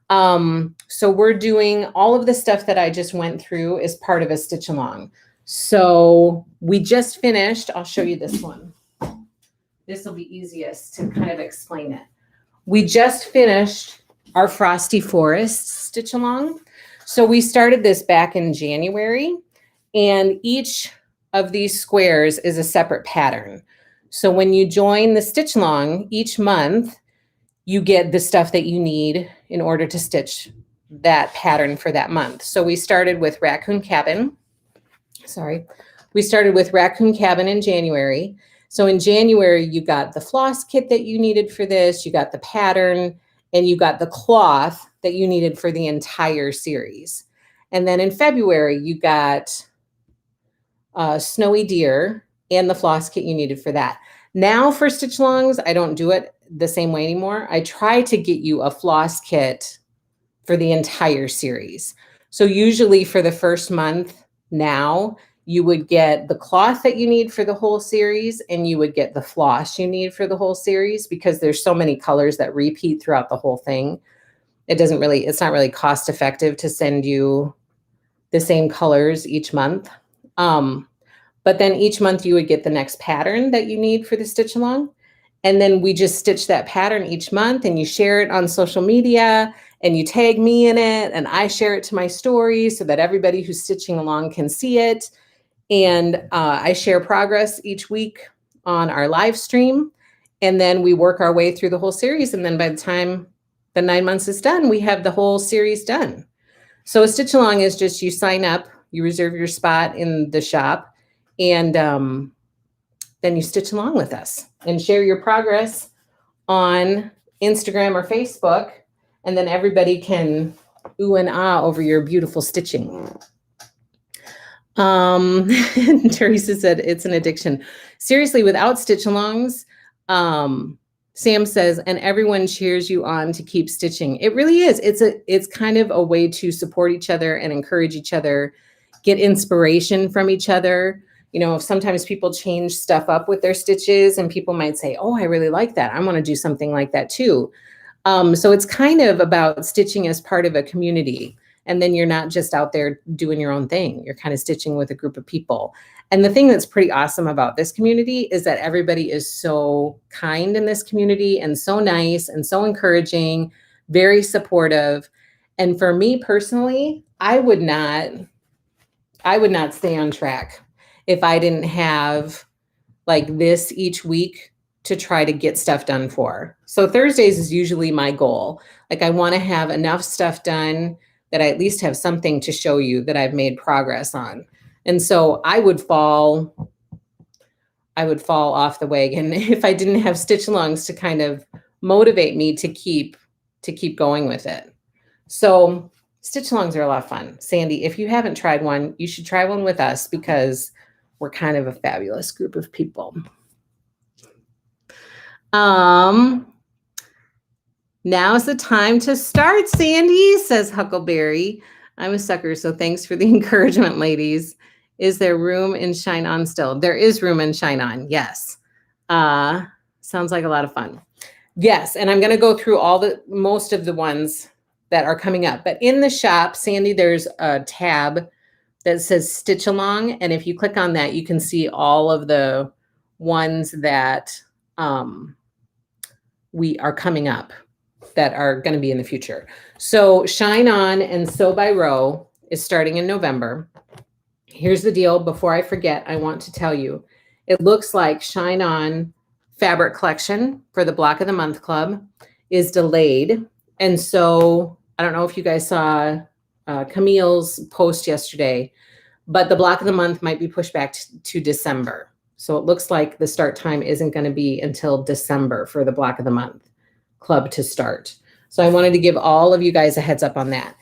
So we're doing all of the stuff that I just went through as part of a stitch along. So we just finished, I'll show you this one. This will be easiest to kind of explain it. We just finished our Frosty Forest stitch along. So we started this back in January, and each of these squares is a separate pattern. So when you join the stitch along each month, you get the stuff that you need in order to stitch that pattern for that month. So we started with Raccoon Cabin. We started with Raccoon Cabin in January. So in January, you got the floss kit that you needed for this, you got the pattern, and you got the cloth that you needed for the entire series. And then in February, you got Snowy Deer and the floss kit you needed for that. Now for stitch alongs, I don't do it the same way anymore. I try to get you a floss kit for the entire series. So usually for the first month now, you would get the cloth that you need for the whole series, and you would get the floss you need for the whole series, because there's so many colors that repeat throughout the whole thing. It's not really cost effective to send you the same colors each month. But then each month you would get the next pattern that you need for the stitch along. And then we just stitch that pattern each month, and you share it on social media, and you tag me in it, and I share it to my stories so that everybody who's stitching along can see it. And I share progress each week on our live stream. And then we work our way through the whole series. And then by the time the 9 months is done, we have the whole series done. So a stitch along is just you sign up, you reserve your spot in the shop, and then you stitch along with us and share your progress on Instagram or Facebook. And then everybody can ooh and ah over your beautiful stitching. Teresa said it's an addiction. Seriously, without stitch alongs, Sam says, and everyone cheers you on to keep stitching. It really is. It's kind of a way to support each other and encourage each other, get inspiration from each other. You know, sometimes people change stuff up with their stitches, and people might say, oh, I really like that. I want to do something like that too. So it's kind of about stitching as part of a community. And then you're not just out there doing your own thing. You're kind of stitching with a group of people. And the thing that's pretty awesome about this community is that everybody is so kind in this community, and so nice and so encouraging, very supportive. And for me personally, I would not stay on track if I didn't have like this each week to try to get stuff done for. So Thursdays is usually my goal. Like I want to have enough stuff done that I at least have something to show you that I've made progress on. And so I would fall off the wagon if I didn't have stitch alongs to kind of motivate me to keep going with it. So stitch alongs are a lot of fun. Sandy, if you haven't tried one, you should try one with us, because we're kind of a fabulous group of people. Now's the time to start, Sandy, says Huckleberry. I'm a sucker, so thanks for the encouragement, ladies. Is there room in Shine On still? There is room in Shine On, yes. Sounds like a lot of fun. Yes, and I'm going to go through most of the ones that are coming up. But in the shop, Sandy, there's a tab that says Stitch Along, and if you click on that, you can see all of the ones that we are coming up that are going to be in the future. So Shine On and Sew by Row is starting in November. Here's the deal. Before I forget, I want to tell you, it looks like Shine On fabric collection for the Block of the Month Club is delayed And so I don't know if you guys saw Camille's post yesterday, but the block of the month might be pushed back to December. So it looks like the start time isn't going to be until December for the block of the month club to start. So I wanted to give all of you guys a heads up on that.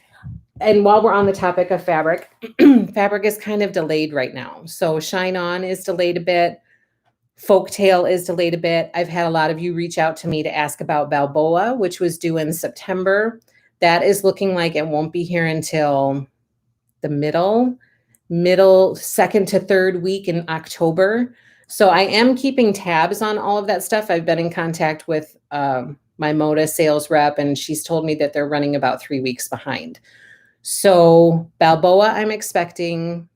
And while we're on the topic of fabric, fabric is kind of delayed right now. So Shine On is delayed a bit. Folktale is delayed a bit. I've had a lot of you reach out to me to ask about Balboa, which was due in September. That is looking like it won't be here until the middle second to third week in October. So I am keeping tabs on all of that stuff. I've been in contact with my Moda sales rep, and she's told me that they're running about 3 weeks behind. So Balboa, I'm expecting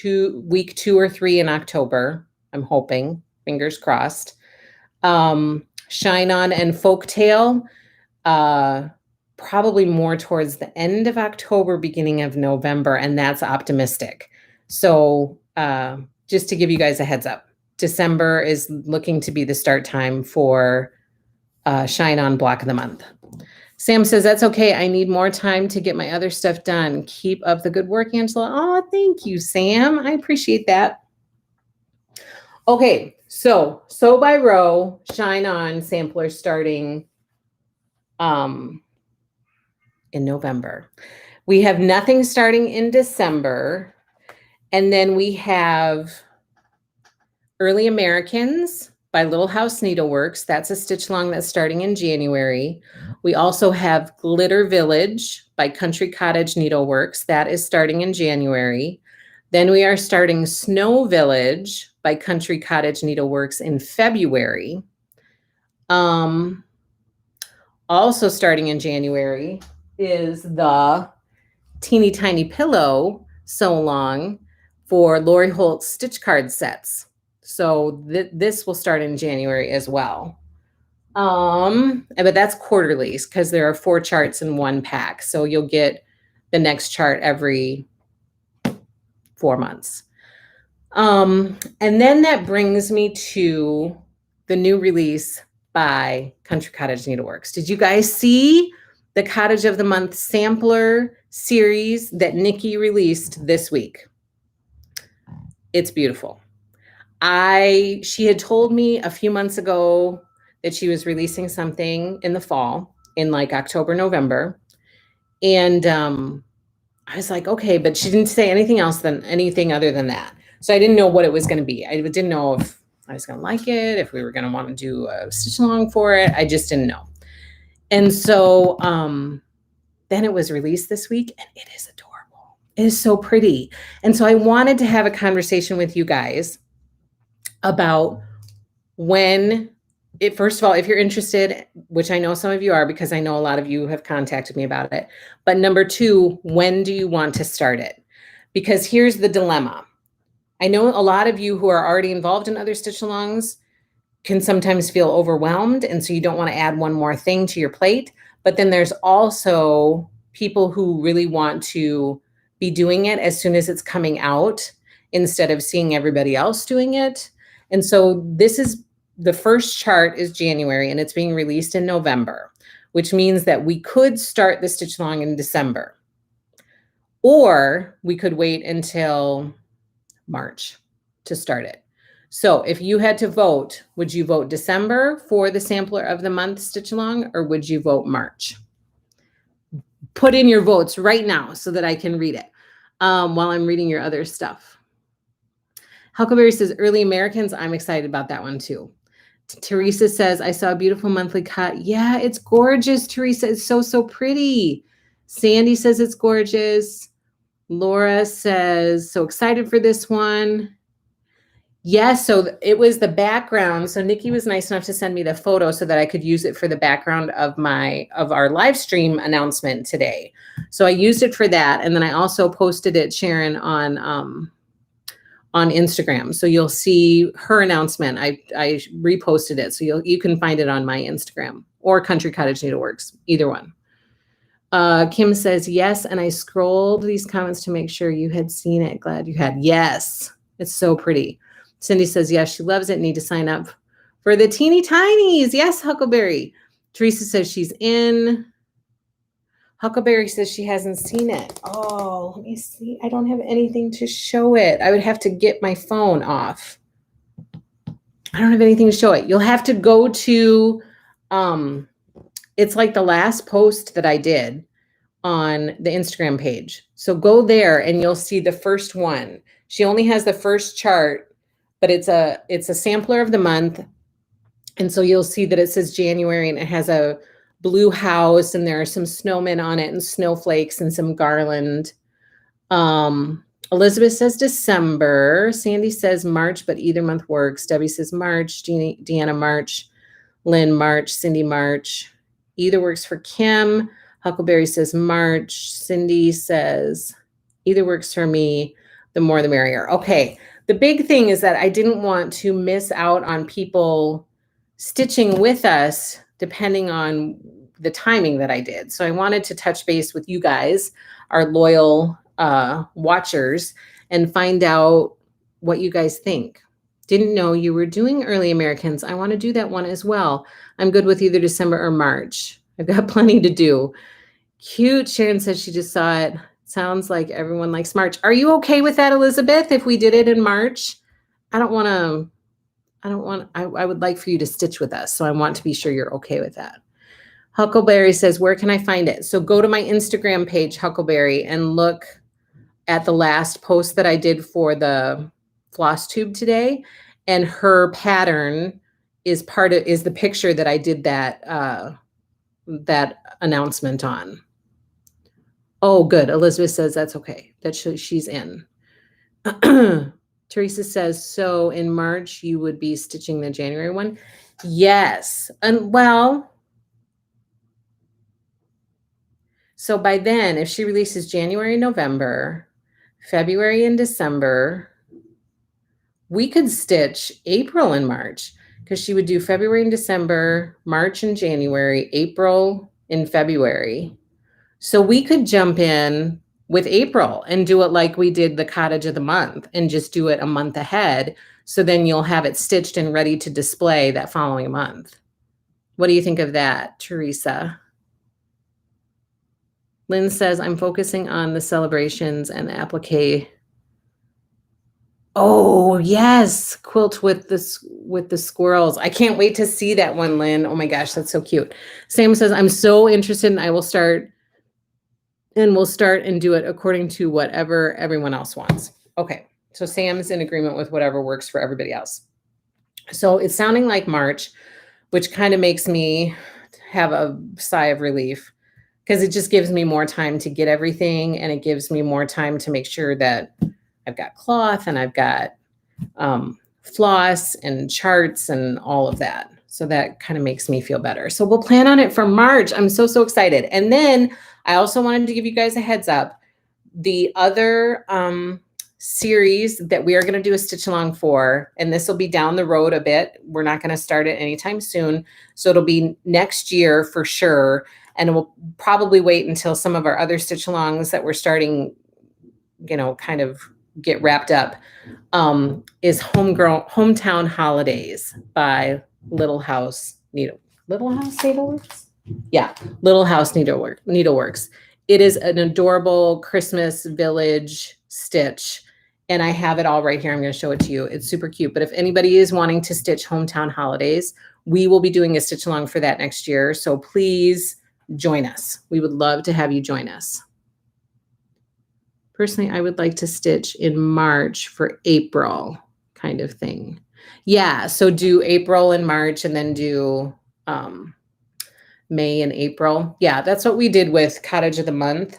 week 2 or 3 in October. I'm hoping, fingers crossed. Shine On and Folktale, probably more towards the end of October, beginning of November, and that's optimistic. So just to give you guys a heads up, December is looking to be the start time for Shine On block of the month. Sam says, that's okay. I need more time to get my other stuff done. Keep up the good work, Angela. Oh, thank you, Sam. I appreciate that. Okay, so Sew by Row, Shine On sampler starting in November. We have nothing starting in December. And then we have Early Americans by Little House Needleworks. That's a stitch along that's starting in January. We also have Glitter Village by Country Cottage Needleworks. That is starting in January. Then we are starting Snow Village by Country Cottage Needleworks in February. Also starting in January is the Teeny Tiny Pillow Sew Along for Lori Holt's stitch card sets. So this will start in January as well. But that's quarterlies because there are 4 charts in one pack. So you'll get the next chart every 4 months. And then that brings me to the new release by Country Cottage Needleworks. Did you guys see the Cottage of the Month sampler series that Nikki released this week? It's beautiful. She had told me a few months ago that she was releasing something in the fall, in like October, November. And I was like, okay, but she didn't say anything other than that. So I didn't know what it was going to be. I didn't know if I was going to like it, if we were going to want to do a stitch along for it. I just didn't know. And so then it was released this week, and it is adorable. It is so pretty. And so I wanted to have a conversation with you guys about first of all, if you're interested, which I know some of you are because I know a lot of you have contacted me about it. But number 2, when do you want to start it? Because here's the dilemma. I know a lot of you who are already involved in other stitch alongs can sometimes feel overwhelmed. And so you don't want to add one more thing to your plate. But then there's also people who really want to be doing it as soon as it's coming out instead of seeing everybody else doing it. And so the first chart is January and it's being released in November, which means that we could start the stitch along in December, or we could wait until March to start it. So if you had to vote, would you vote December for the sampler of the month stitch along, or would you vote March? Put in your votes right now so that I can read it while I'm reading your other stuff. Huckleberry says, Early Americans, I'm excited about that one too. Teresa says, I saw a beautiful monthly cut. Yeah, it's gorgeous, Teresa. It's so, so pretty. Sandy says it's gorgeous. Laura says, so excited for this one. Yes, so it was the background. So Nikki was nice enough to send me the photo so that I could use it for the background of our live stream announcement today. So I used it for that. And then I also posted it, Sharon, on Instagram. So you'll see her announcement. I reposted it. So you can find it on my Instagram or Country Cottage Needleworks, either one. Kim says, yes. And I scrolled these comments to make sure you had seen it. Glad you had. Yes. It's so pretty. Cindy says, yes, she loves it. Need to sign up for the teeny tinies. Yes, Huckleberry. Teresa says she's in. Huckleberry says she hasn't seen it. Oh, let me see. I don't have anything to show it. I would have to get my phone off. I don't have anything to show it. You'll have to go to, it's like the last post that I did on the Instagram page. So go there and you'll see the first one. She only has the first chart, but it's a sampler of the month. And so you'll see that it says January and it has a blue house and there are some snowmen on it and snowflakes and some garland. Elizabeth says December. Sandy says March, but either month works. Debbie says March. Deanna March. Lynn March. Cindy March. Either works for Kim. Huckleberry says March. Cindy says either works for me. The more the merrier. Okay. The big thing is that I didn't want to miss out on people stitching with us depending on the timing that I did. So I wanted to touch base with you guys, our loyal watchers, and find out what you guys think. Didn't know you were doing Early Americans. I want to do that one as well. I'm good with either December or March. I've got plenty to do. Cute. Sharon says she just saw it. Sounds like everyone likes March. Are you okay with that, Elizabeth, if we did it in March? I would like for you to stitch with us. So I want to be sure you're okay with that. Huckleberry says, where can I find it? So go to my Instagram page, Huckleberry, and look at the last post that I did for the Flosstube today. And her pattern is the picture that I did that announcement on. Oh, good. Elizabeth says that's okay. That she's in. Teresa says, so in March, you would be stitching the January one? Yes. And well, so by then, if she releases January, November, February, and December, we could stitch April and March because she would do February and December, March and January, April and February. So we could jump in with April and do it like we did the Cottage of the month and just do it a month ahead. So then you'll have it stitched and ready to display that following month. What do you think of that, Teresa? Lynn says, I'm focusing on the celebrations and the applique. Oh, yes. Quilt with the squirrels. I can't wait to see that one, Lynn. Oh my gosh, that's so cute. Sam says, I'm so interested and I will start. And we'll start and do it according to whatever everyone else wants. Okay, so Sam's in agreement with whatever works for everybody else. So it's sounding like March, which kind of makes me have a sigh of relief because it just gives me more time to get everything and it gives me more time to make sure that I've got cloth and I've got floss and charts and all of that. So that kind of makes me feel better. So we'll plan on it for March. I'm so excited. And then I also wanted to give you guys a heads up. The other series that we are going to do a stitch along for, and this will be down the road a bit. We're not going to start it anytime soon. So it'll be next year for sure. And we'll probably wait until some of our other stitch alongs that we're starting, kind of get wrapped up, is Hometown Holidays by Little House Needleworks? Yeah, Little House Needleworks. It is an adorable Christmas village stitch, and I have it all right here. I'm going to show it to you. It's super cute. But if anybody is wanting to stitch Hometown Holidays, we will be doing a stitch along for that next year. So please join us. We would love to have you join us. Personally, I would like to stitch in March for April kind of thing. Yeah, so do April and March and then do May and April. Yeah, that's what we did with Cottage of the Month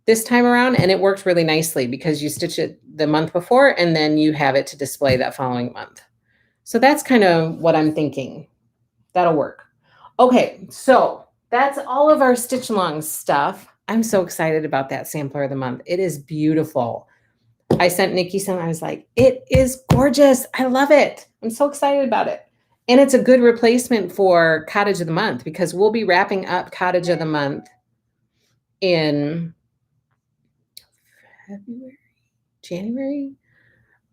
this time around. And it worked really nicely because you stitch it the month before and then you have it to display that following month. So that's kind of what I'm thinking. That'll work. Okay, so that's all of our stitch along stuff. I'm so excited about that sampler of the month. It is beautiful. I sent Nikki some. I was like, it is gorgeous. I love it. I'm so excited about it. And it's a good replacement for Cottage of the Month because we'll be wrapping up Cottage of the Month in January,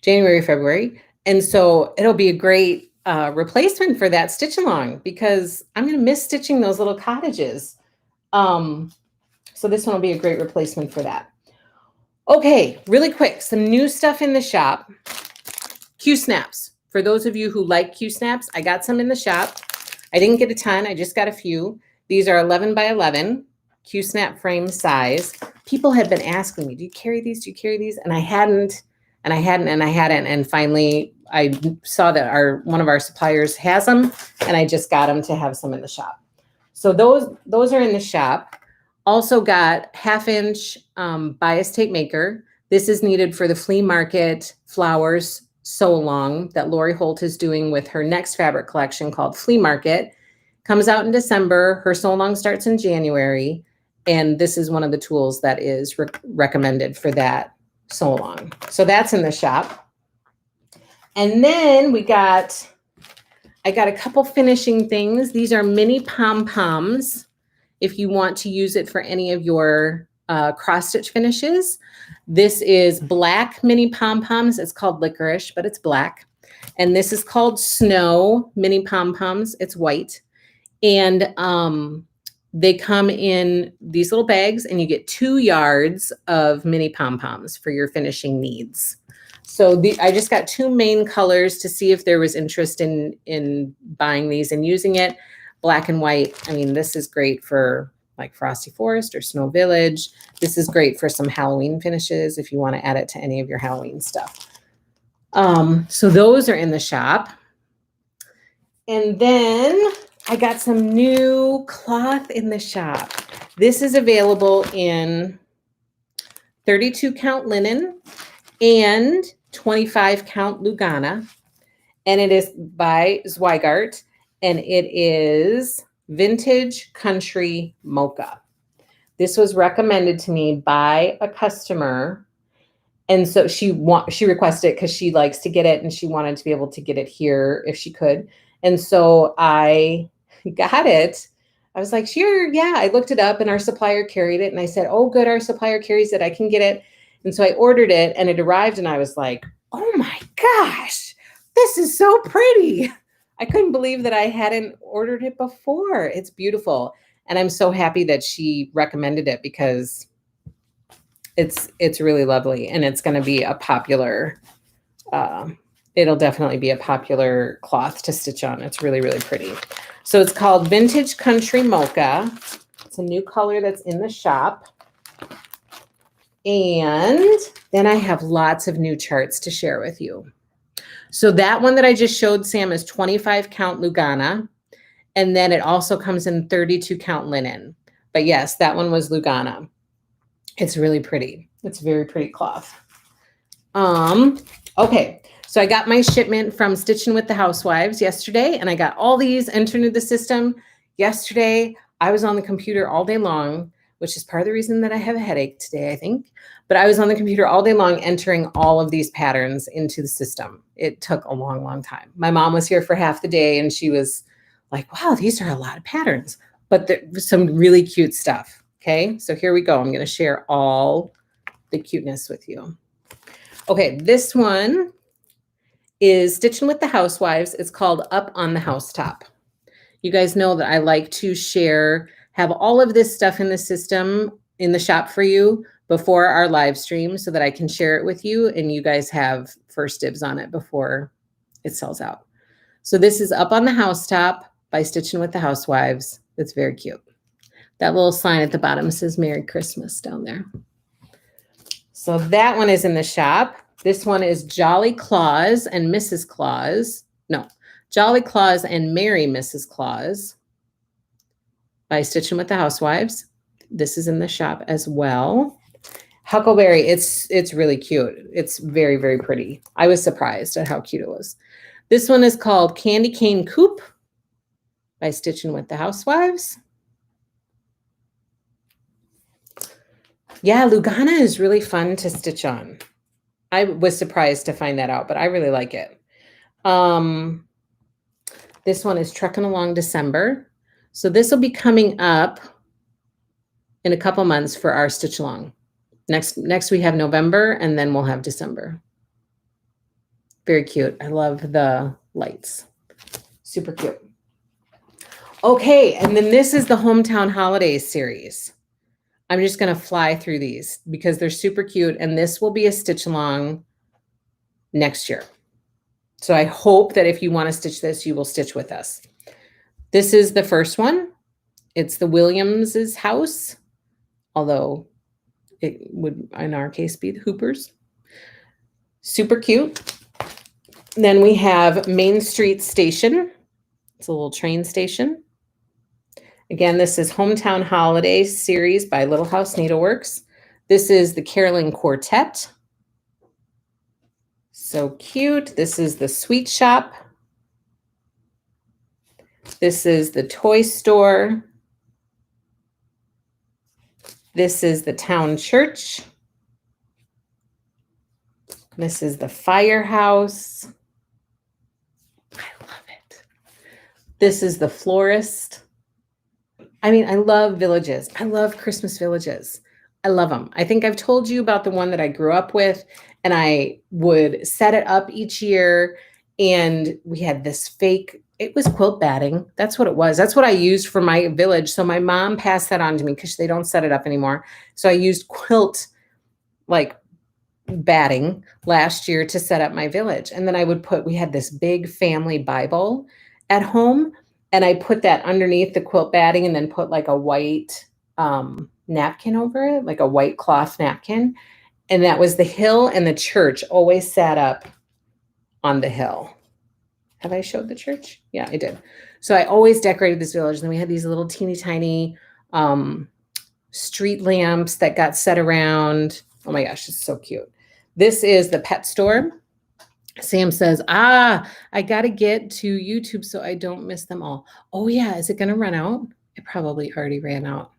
February. And so it'll be a great replacement for that stitch along because I'm going to miss stitching those little cottages. So this one will be a great replacement for that. Okay, really quick, some new stuff in the shop. Q-snaps. For those of you who like Q-snaps, I got some in the shop. I didn't get a ton, I just got a few. These are 11 by 11, Q-snap frame size. People had been asking me, do you carry these? Do you carry these? And I hadn't, and I hadn't, and I hadn't. And finally, I saw that one of our suppliers has them, and I just got them to have some in the shop. So those are in the shop. Also got 1/2-inch bias tape maker. This is needed for the flea market flowers sew along that Lori Holt is doing with her next fabric collection called Flea Market. Comes out in December. Her sew along starts in January. And this is one of the tools that is recommended for that sew along. So that's in the shop. And then I got a couple finishing things. These are mini pom-poms. If you want to use it for any of your cross stitch finishes. This is black mini pom-poms. It's called licorice, but it's black. And this is called snow mini pom-poms. It's white. And they come in these little bags, and you get 2 yards of mini pom-poms for your finishing needs. So I just got 2 main colors to see if there was interest in buying these and using it. Black and white. I mean, this is great for like Frosty Forest or Snow Village. This is great for some Halloween finishes if you want to add it to any of your Halloween stuff. So those are in the shop. And then I got some new cloth in the shop. This is available in 32 count linen and 25 count Lugana. And it is by Zweigart, and it is Vintage Country Mocha. This was recommended to me by a customer. And so she requested it because she likes to get it, and she wanted to be able to get it here if she could. And so I got it. I was like, sure, yeah. I looked it up, and our supplier carried it. And I said, oh, good, our supplier carries it. I can get it. And so I ordered it, and it arrived, and I was like, oh my gosh, this is so pretty. I couldn't believe that I hadn't ordered it before. It's beautiful. And I'm so happy that she recommended it because it's really lovely, and it's going to be a popular, it'll definitely be a popular cloth to stitch on. It's really, really pretty. So it's called Vintage Country Mocha. It's a new color that's in the shop. And then I have lots of new charts to share with you. So that one that I just showed Sam is 25 count Lugana. And then it also comes in 32 count linen. But yes, that one was Lugana. It's really pretty. It's very pretty cloth. Okay, so I got my shipment from Stitching with the Housewives yesterday, and I got all these entered into the system yesterday. I was on the computer all day long, which is part of the reason that I have a headache today, I think. But I was on the computer all day long entering all of these patterns into the system. It took a long, long time. My mom was here for half the day, and she was like, wow, these are a lot of patterns, but there's some really cute stuff. Okay, so here we go. I'm going to share all the cuteness with you. Okay, this one is Stitching with the Housewives. It's called Up on the Housetop. You guys know that I like to have all of this stuff in the system, in the shop for you before our live stream so that I can share it with you and you guys have first dibs on it before it sells out. So this is Up on the Housetop by Stitching with the Housewives. It's very cute. That little sign at the bottom says Merry Christmas down there. So that one is in the shop. This one is Jolly Claus and Mrs. Claus. No, Jolly Claus and Merry Mrs. Claus by Stitching with the Housewives. This is in the shop as well. Huckleberry, it's really cute. It's very, very pretty. I was surprised at how cute it was. This one is called Candy Cane Coupe by Stitching with the Housewives. Yeah, Lugana is really fun to stitch on. I was surprised to find that out, but I really like it. This one is Truckin' Along December. So this will be coming up in a couple months for our Stitch Along. Next we have November, and then we'll have December. Very cute. I love the lights. Super cute. Okay, and then this is the Hometown Holidays series. I'm just going to fly through these because they're super cute. And this will be a stitch along next year. So I hope that if you want to stitch this, you will stitch with us. This is the first one. It's the Williams's house, although it would, in our case, be the Hoopers. Super cute. Then we have Main Street Station. It's a little train station. Again, this is Hometown Holiday series by Little House Needleworks. This is the Caroling Quartet. So cute. This is the Sweet Shop. This is the Toy Store. This is the Town Church. This is the Firehouse. I love it. This is the Florist. I mean, I love villages. I love Christmas villages. I love them. I think I've told you about the one that I grew up with, and I would set it up each year, and we had this fake, it was quilt batting. That's what it was. That's what I used for my village. So my mom passed that on to me because they don't set it up anymore. So I used quilt like batting last year to set up my village. And then I would we had this big family Bible at home, and I put that underneath the quilt batting and then put like a white napkin over it, like a white cloth napkin. And that was the hill, and the church always sat up on the hill. Have I showed the church? Yeah, I did. So I always decorated this village. And then we had these little teeny tiny street lamps that got set around. Oh my gosh, it's so cute. This is the pet store. Sam says, I got to get to YouTube so I don't miss them all. Oh yeah, is it going to run out? It probably already ran out.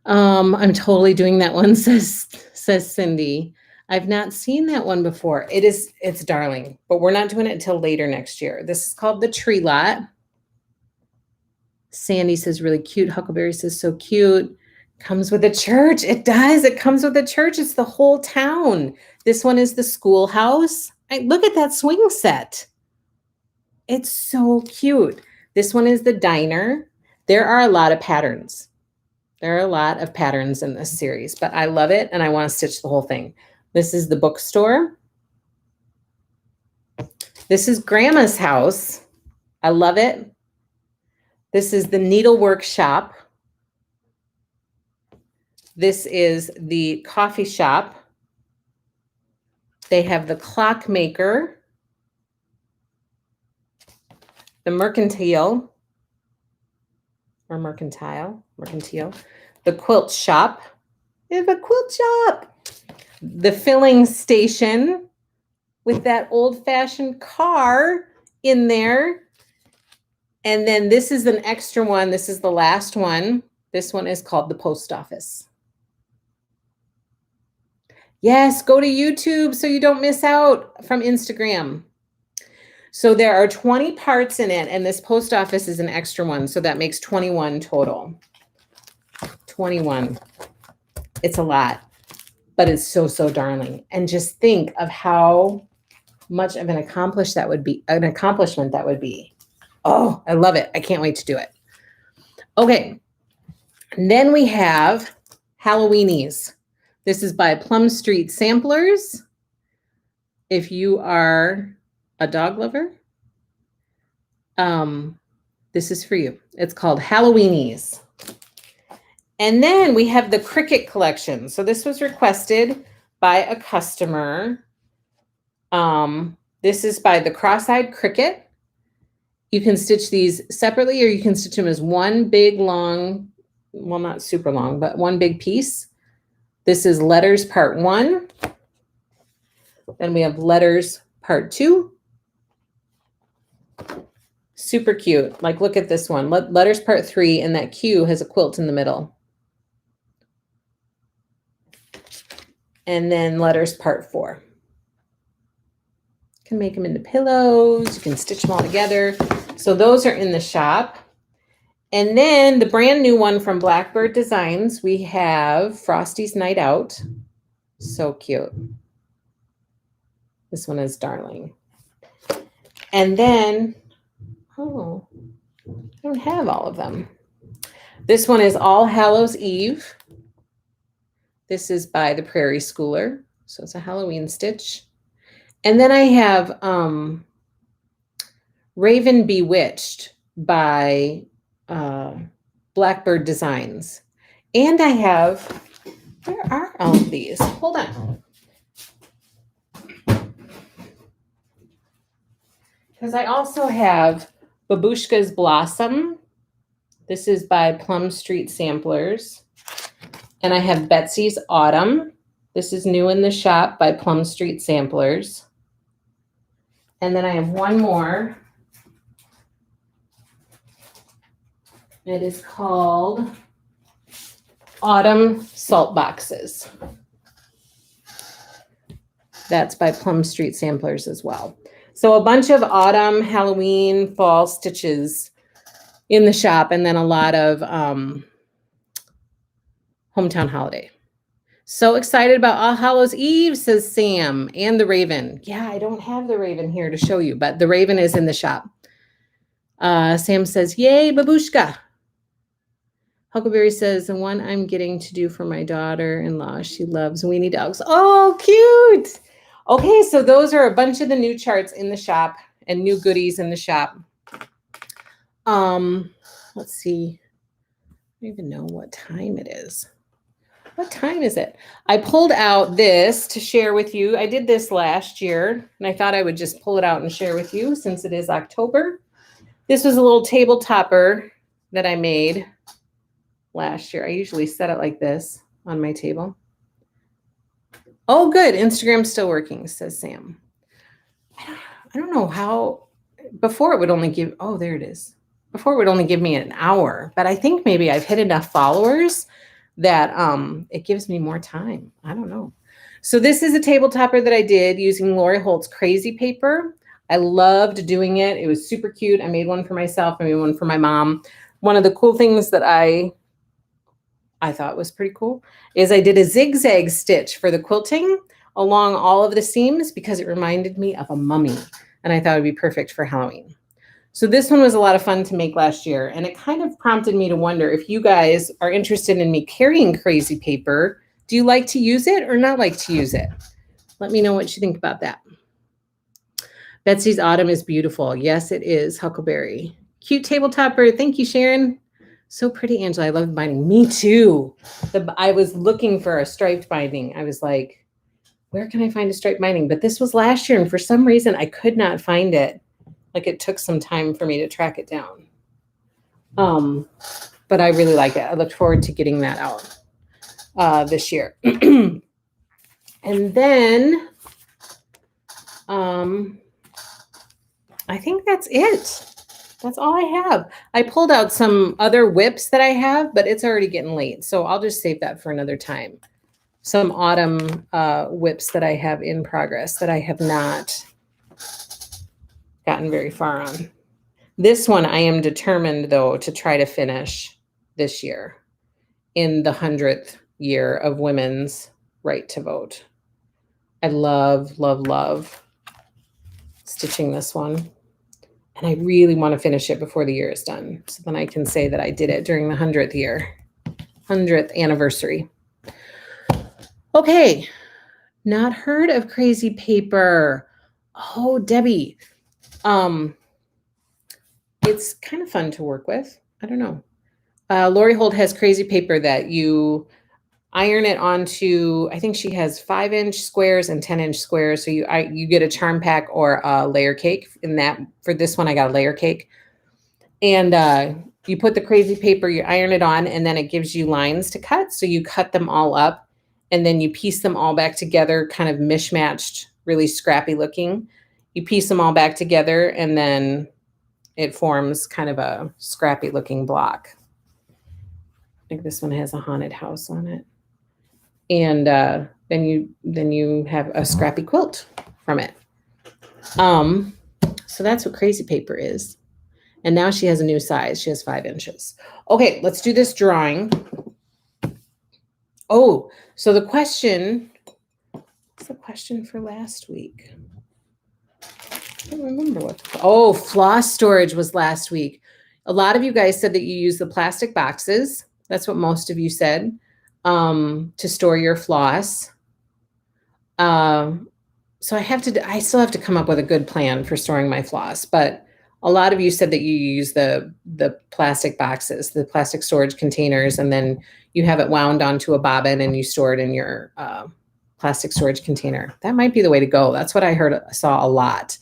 I'm totally doing that one, says Cindy. I've not seen that one before. It's darling, but we're not doing it until later next year. This is called the Tree Lot. Sandy says really cute. Huckleberry says so cute. Comes with a church. It does. It comes with a church. It's the whole town. This one is the schoolhouse. Look at that swing set. It's so cute. This one is the diner. There are a lot of patterns. There are a lot of patterns in this series, but I love it, and I want to stitch the whole thing. This is the bookstore. This is Grandma's house. I love it. This is the needlework shop. This is the coffee shop. They have the clockmaker, the mercantile, the quilt shop. They have a quilt shop. The filling station with that old-fashioned car in there. And then this is an extra one. This is the last one. This one is called the post office. Yes, go to YouTube so you don't miss out from Instagram. So there are 20 parts in it, and this post office is an extra one. So that makes 21 total. 21. It's a lot, but it's so, so darling. And just think of how much of an accomplishment that would be. Oh, I love it. I can't wait to do it. Okay. And then we have Halloweenies. This is by Plum Street Samplers. If you are a dog lover, this is for you. It's called Halloweenies. And then we have the Cricket collection. So this was requested by a customer. This is by the Cross-Eyed Cricket. You can stitch these separately, or you can stitch them as one big long, well, not super long, but one big piece. This is letters part 1. Then we have letters part 2. Super cute. Like, look at this one. Letters part 3, and that Q has a quilt in the middle. And then letters part 4. You can make them into pillows. You can stitch them all together. So those are in the shop. And then the brand new one from Blackbird Designs, we have Frosty's Night Out. So cute. This one is darling. And then, oh, I don't have all of them. This one is All Hallows Eve. This is by the Prairie Schooler. So it's a Halloween stitch. And then I have Raven Bewitched by Blackbird Designs. And I have, where are all of these? Hold on. Because I also have Babushka's Blossom. This is by Plum Street Samplers. And I have Betsy's Autumn. This is new in the shop by Plum Street Samplers. And then I have one more. It is called Autumn Salt Boxes. That's by Plum Street Samplers as well. So a bunch of autumn, Halloween, fall stitches in the shop, and then a lot of Hometown Holiday. So excited about All Hallows Eve, says Sam, and the Raven. Yeah, I don't have the Raven here to show you, but the Raven is in the shop. Sam says, yay, babushka. Huckleberry says, the one I'm getting to do for my daughter-in-law. She loves weenie dogs. Oh, cute. Okay, so those are a bunch of the new charts in the shop and new goodies in the shop. Let's see. I don't even know what time it is. What time is it? I pulled out this to share with you. I did this last year, and I thought I would just pull it out and share with you since it is October. This was a little table topper that I made last year. I usually set it like this on my table. Oh, good. Instagram's still working, says Sam. I don't know how. Before it would only give, oh, there it is. Before it would only give me an hour, but I think maybe I've hit enough followers that it gives me more time. I don't know. So this is a table topper that I did using Lori Holt's crazy paper. I loved doing it. It was super cute. I made one for myself. I made one for my mom. One of the cool things that I thought was pretty cool is I did a zigzag stitch for the quilting along all of the seams because it reminded me of a mummy, and I thought it would be perfect for Halloween. So this one was a lot of fun to make last year, and it kind of prompted me to wonder if you guys are interested in me carrying crazy paper. Do you like to use it or not like to use it? Let me know what you think about that. Betsy's Autumn is beautiful. Yes, it is, Huckleberry. Cute table topper. Thank you, Sharon. So pretty, Angela. I love binding. Me too. I was looking for a striped binding. I was like, where can I find a striped binding? But this was last year, and for some reason, I could not find it. Like, it took some time for me to track it down. But I really like it. I look forward to getting that out this year. And then I think that's it. That's all I have. I pulled out some other whips that I have, but it's already getting late. So I'll just save that for another time. Some autumn whips that I have in progress that I have not gotten very far on. This one I am determined, though, to try to finish this year in the 100th year of women's right to vote. I love, love, love stitching this one. And I really want to finish it before the year is done. So then I can say that I did it during the 100th year, 100th anniversary. Okay. Not heard of crazy paper. Oh, Debbie. It's kind of fun to work with. I don't know. Lori Holt has crazy paper that you iron it onto, I think she has 5-inch squares and 10-inch squares. So you get a charm pack or a layer cake. In that, for this one, I got a layer cake. And you put the crazy paper, you iron it on, and then it gives you lines to cut. So you cut them all up, and then you piece them all back together, kind of mishmatched, really scrappy looking. You piece them all back together, and then it forms kind of a scrappy looking block. I think this one has a haunted house on it. And then you have a scrappy quilt from it. So that's what crazy paper is. And now she has a new size. She has 5 inches. Okay, let's do this drawing. Oh, so the question, what's the question for last week? I don't remember what. Oh, floss storage was last week. A lot of you guys said that you use the plastic boxes. That's what most of you said, to store your floss. So I still have to come up with a good plan for storing my floss, but a lot of you said that you use the plastic boxes, the plastic storage containers, and then you have it wound onto a bobbin and you store it in your plastic storage container. That might be the way to go. That's what I saw a lot.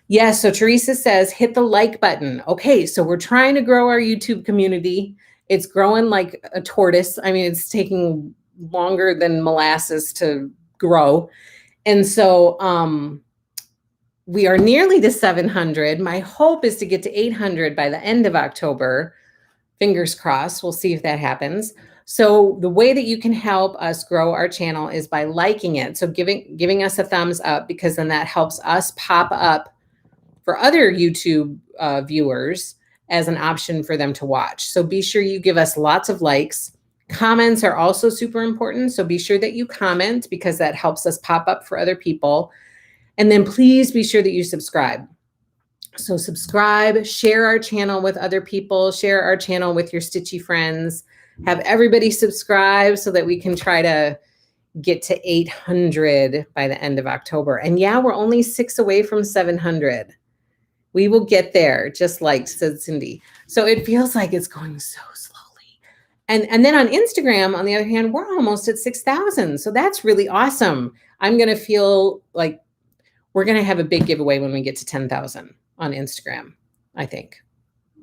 Yes, so Teresa says, hit the like button. Okay, so we're trying to grow our YouTube community. It's growing like a tortoise. I mean, it's taking longer than molasses to grow. And so we are nearly to 700. My hope is to get to 800 by the end of October. Fingers crossed. We'll see if that happens. So the way that you can help us grow our channel is by liking it. So giving us a thumbs up, because then that helps us pop up for other YouTube viewers as an option for them to watch. So be sure you give us lots of likes. Comments are also super important. So be sure that you comment, because that helps us pop up for other people. And then please be sure that you subscribe. So subscribe, share our channel with other people, share our channel with your stitchy friends, have everybody subscribe so that we can try to get to 800 by the end of October. And yeah, we're only 6 away from 700. We will get there, just like said Cindy. So it feels like it's going so slowly. And then on Instagram, on the other hand, we're almost at 6,000. So that's really awesome. I'm going to feel like we're going to have a big giveaway when we get to 10,000 on Instagram, I think.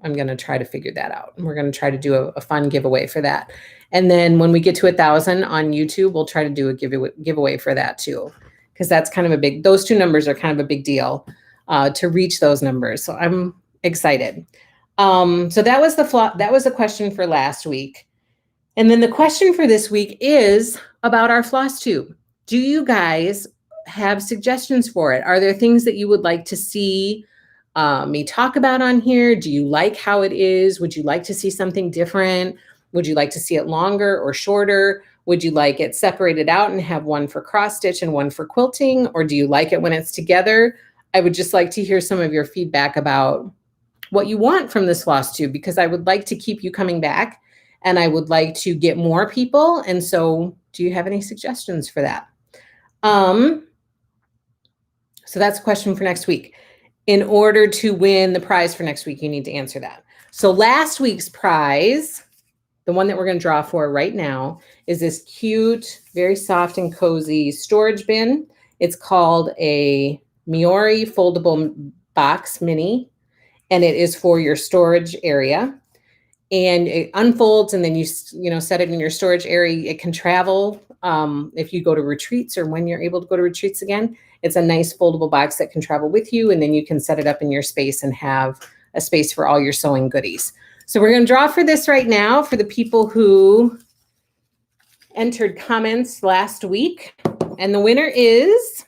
I'm going to try to figure that out. And we're going to try to do a fun giveaway for that. And then when we get to 1,000 on YouTube, we'll try to do a giveaway for that too. Because that's kind of those two numbers are kind of a big deal to reach those numbers. So I'm excited. So that was the question for last week. And then the question for this week is about our Flosstube. Do you guys have suggestions for it? Are there things that you would like to see me talk about on here? Do you like how it is? Would you like to see something different? Would you like to see it longer or shorter? Would you like it separated out and have one for cross stitch and one for quilting? Or do you like it when it's together? I would just like to hear some of your feedback about what you want from this Flosstube, because I would like to keep you coming back and I would like to get more people. And so do you have any suggestions for that? So that's a question for next week. In order to win the prize for next week, you need to answer that. So last week's prize, the one that we're going to draw for right now, is this cute, very soft and cozy storage bin. It's called a Miori foldable box mini, and it is for your storage area. And it unfolds, and then you set it in your storage area. It can travel if you go to retreats or when you're able to go to retreats again. It's a nice foldable box that can travel with you, and then you can set it up in your space and have a space for all your sewing goodies. So we're going to draw for this right now for the people who entered comments last week. And the winner is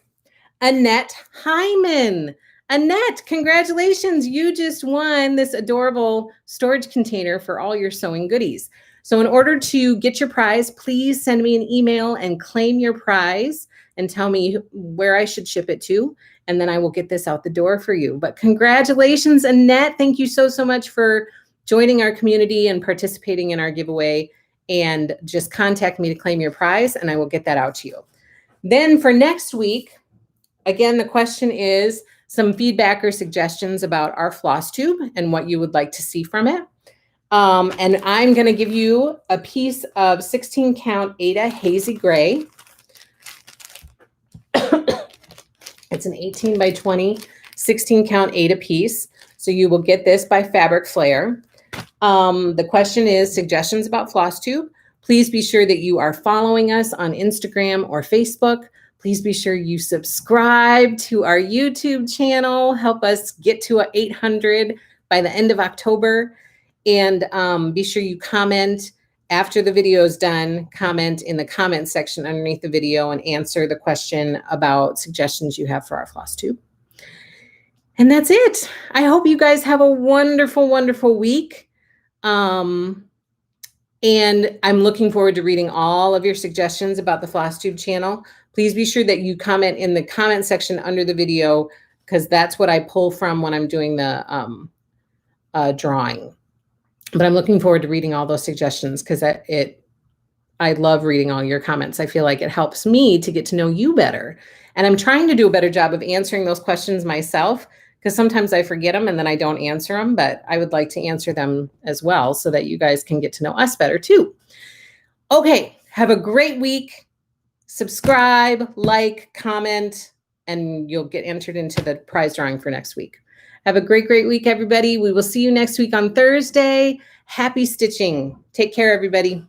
Annette Hyman. Annette, congratulations. You just won this adorable storage container for all your sewing goodies. So in order to get your prize, please send me an email and claim your prize and tell me where I should ship it to. And then I will get this out the door for you. But congratulations, Annette. Thank you so, so much for joining our community and participating in our giveaway. And just contact me to claim your prize and I will get that out to you. Then for next week, again, the question is some feedback or suggestions about our Flosstube and what you would like to see from it. And I'm going to give you a piece of 16 count Aida Hazy Gray. It's an 18 by 20, 16 count Aida piece. So you will get this by Fabric Flair. The question is suggestions about Flosstube. Please be sure that you are following us on Instagram or Facebook. Please be sure you subscribe to our YouTube channel. Help us get to 800 by the end of October. And be sure you comment after the video is done. Comment in the comment section underneath the video and answer the question about suggestions you have for our Flosstube. And that's it. I hope you guys have a wonderful, wonderful week. And I'm looking forward to reading all of your suggestions about the Flosstube channel. Please be sure that you comment in the comment section under the video, because that's what I pull from when I'm doing the drawing. But I'm looking forward to reading all those suggestions because I love reading all your comments. I feel like it helps me to get to know you better. And I'm trying to do a better job of answering those questions myself because sometimes I forget them and then I don't answer them, but I would like to answer them as well so that you guys can get to know us better too. Okay, have a great week. Subscribe, like, comment, and you'll get entered into the prize drawing for next week. Have a great, great week, everybody. We will see you next week on Thursday. Happy stitching. Take care, everybody.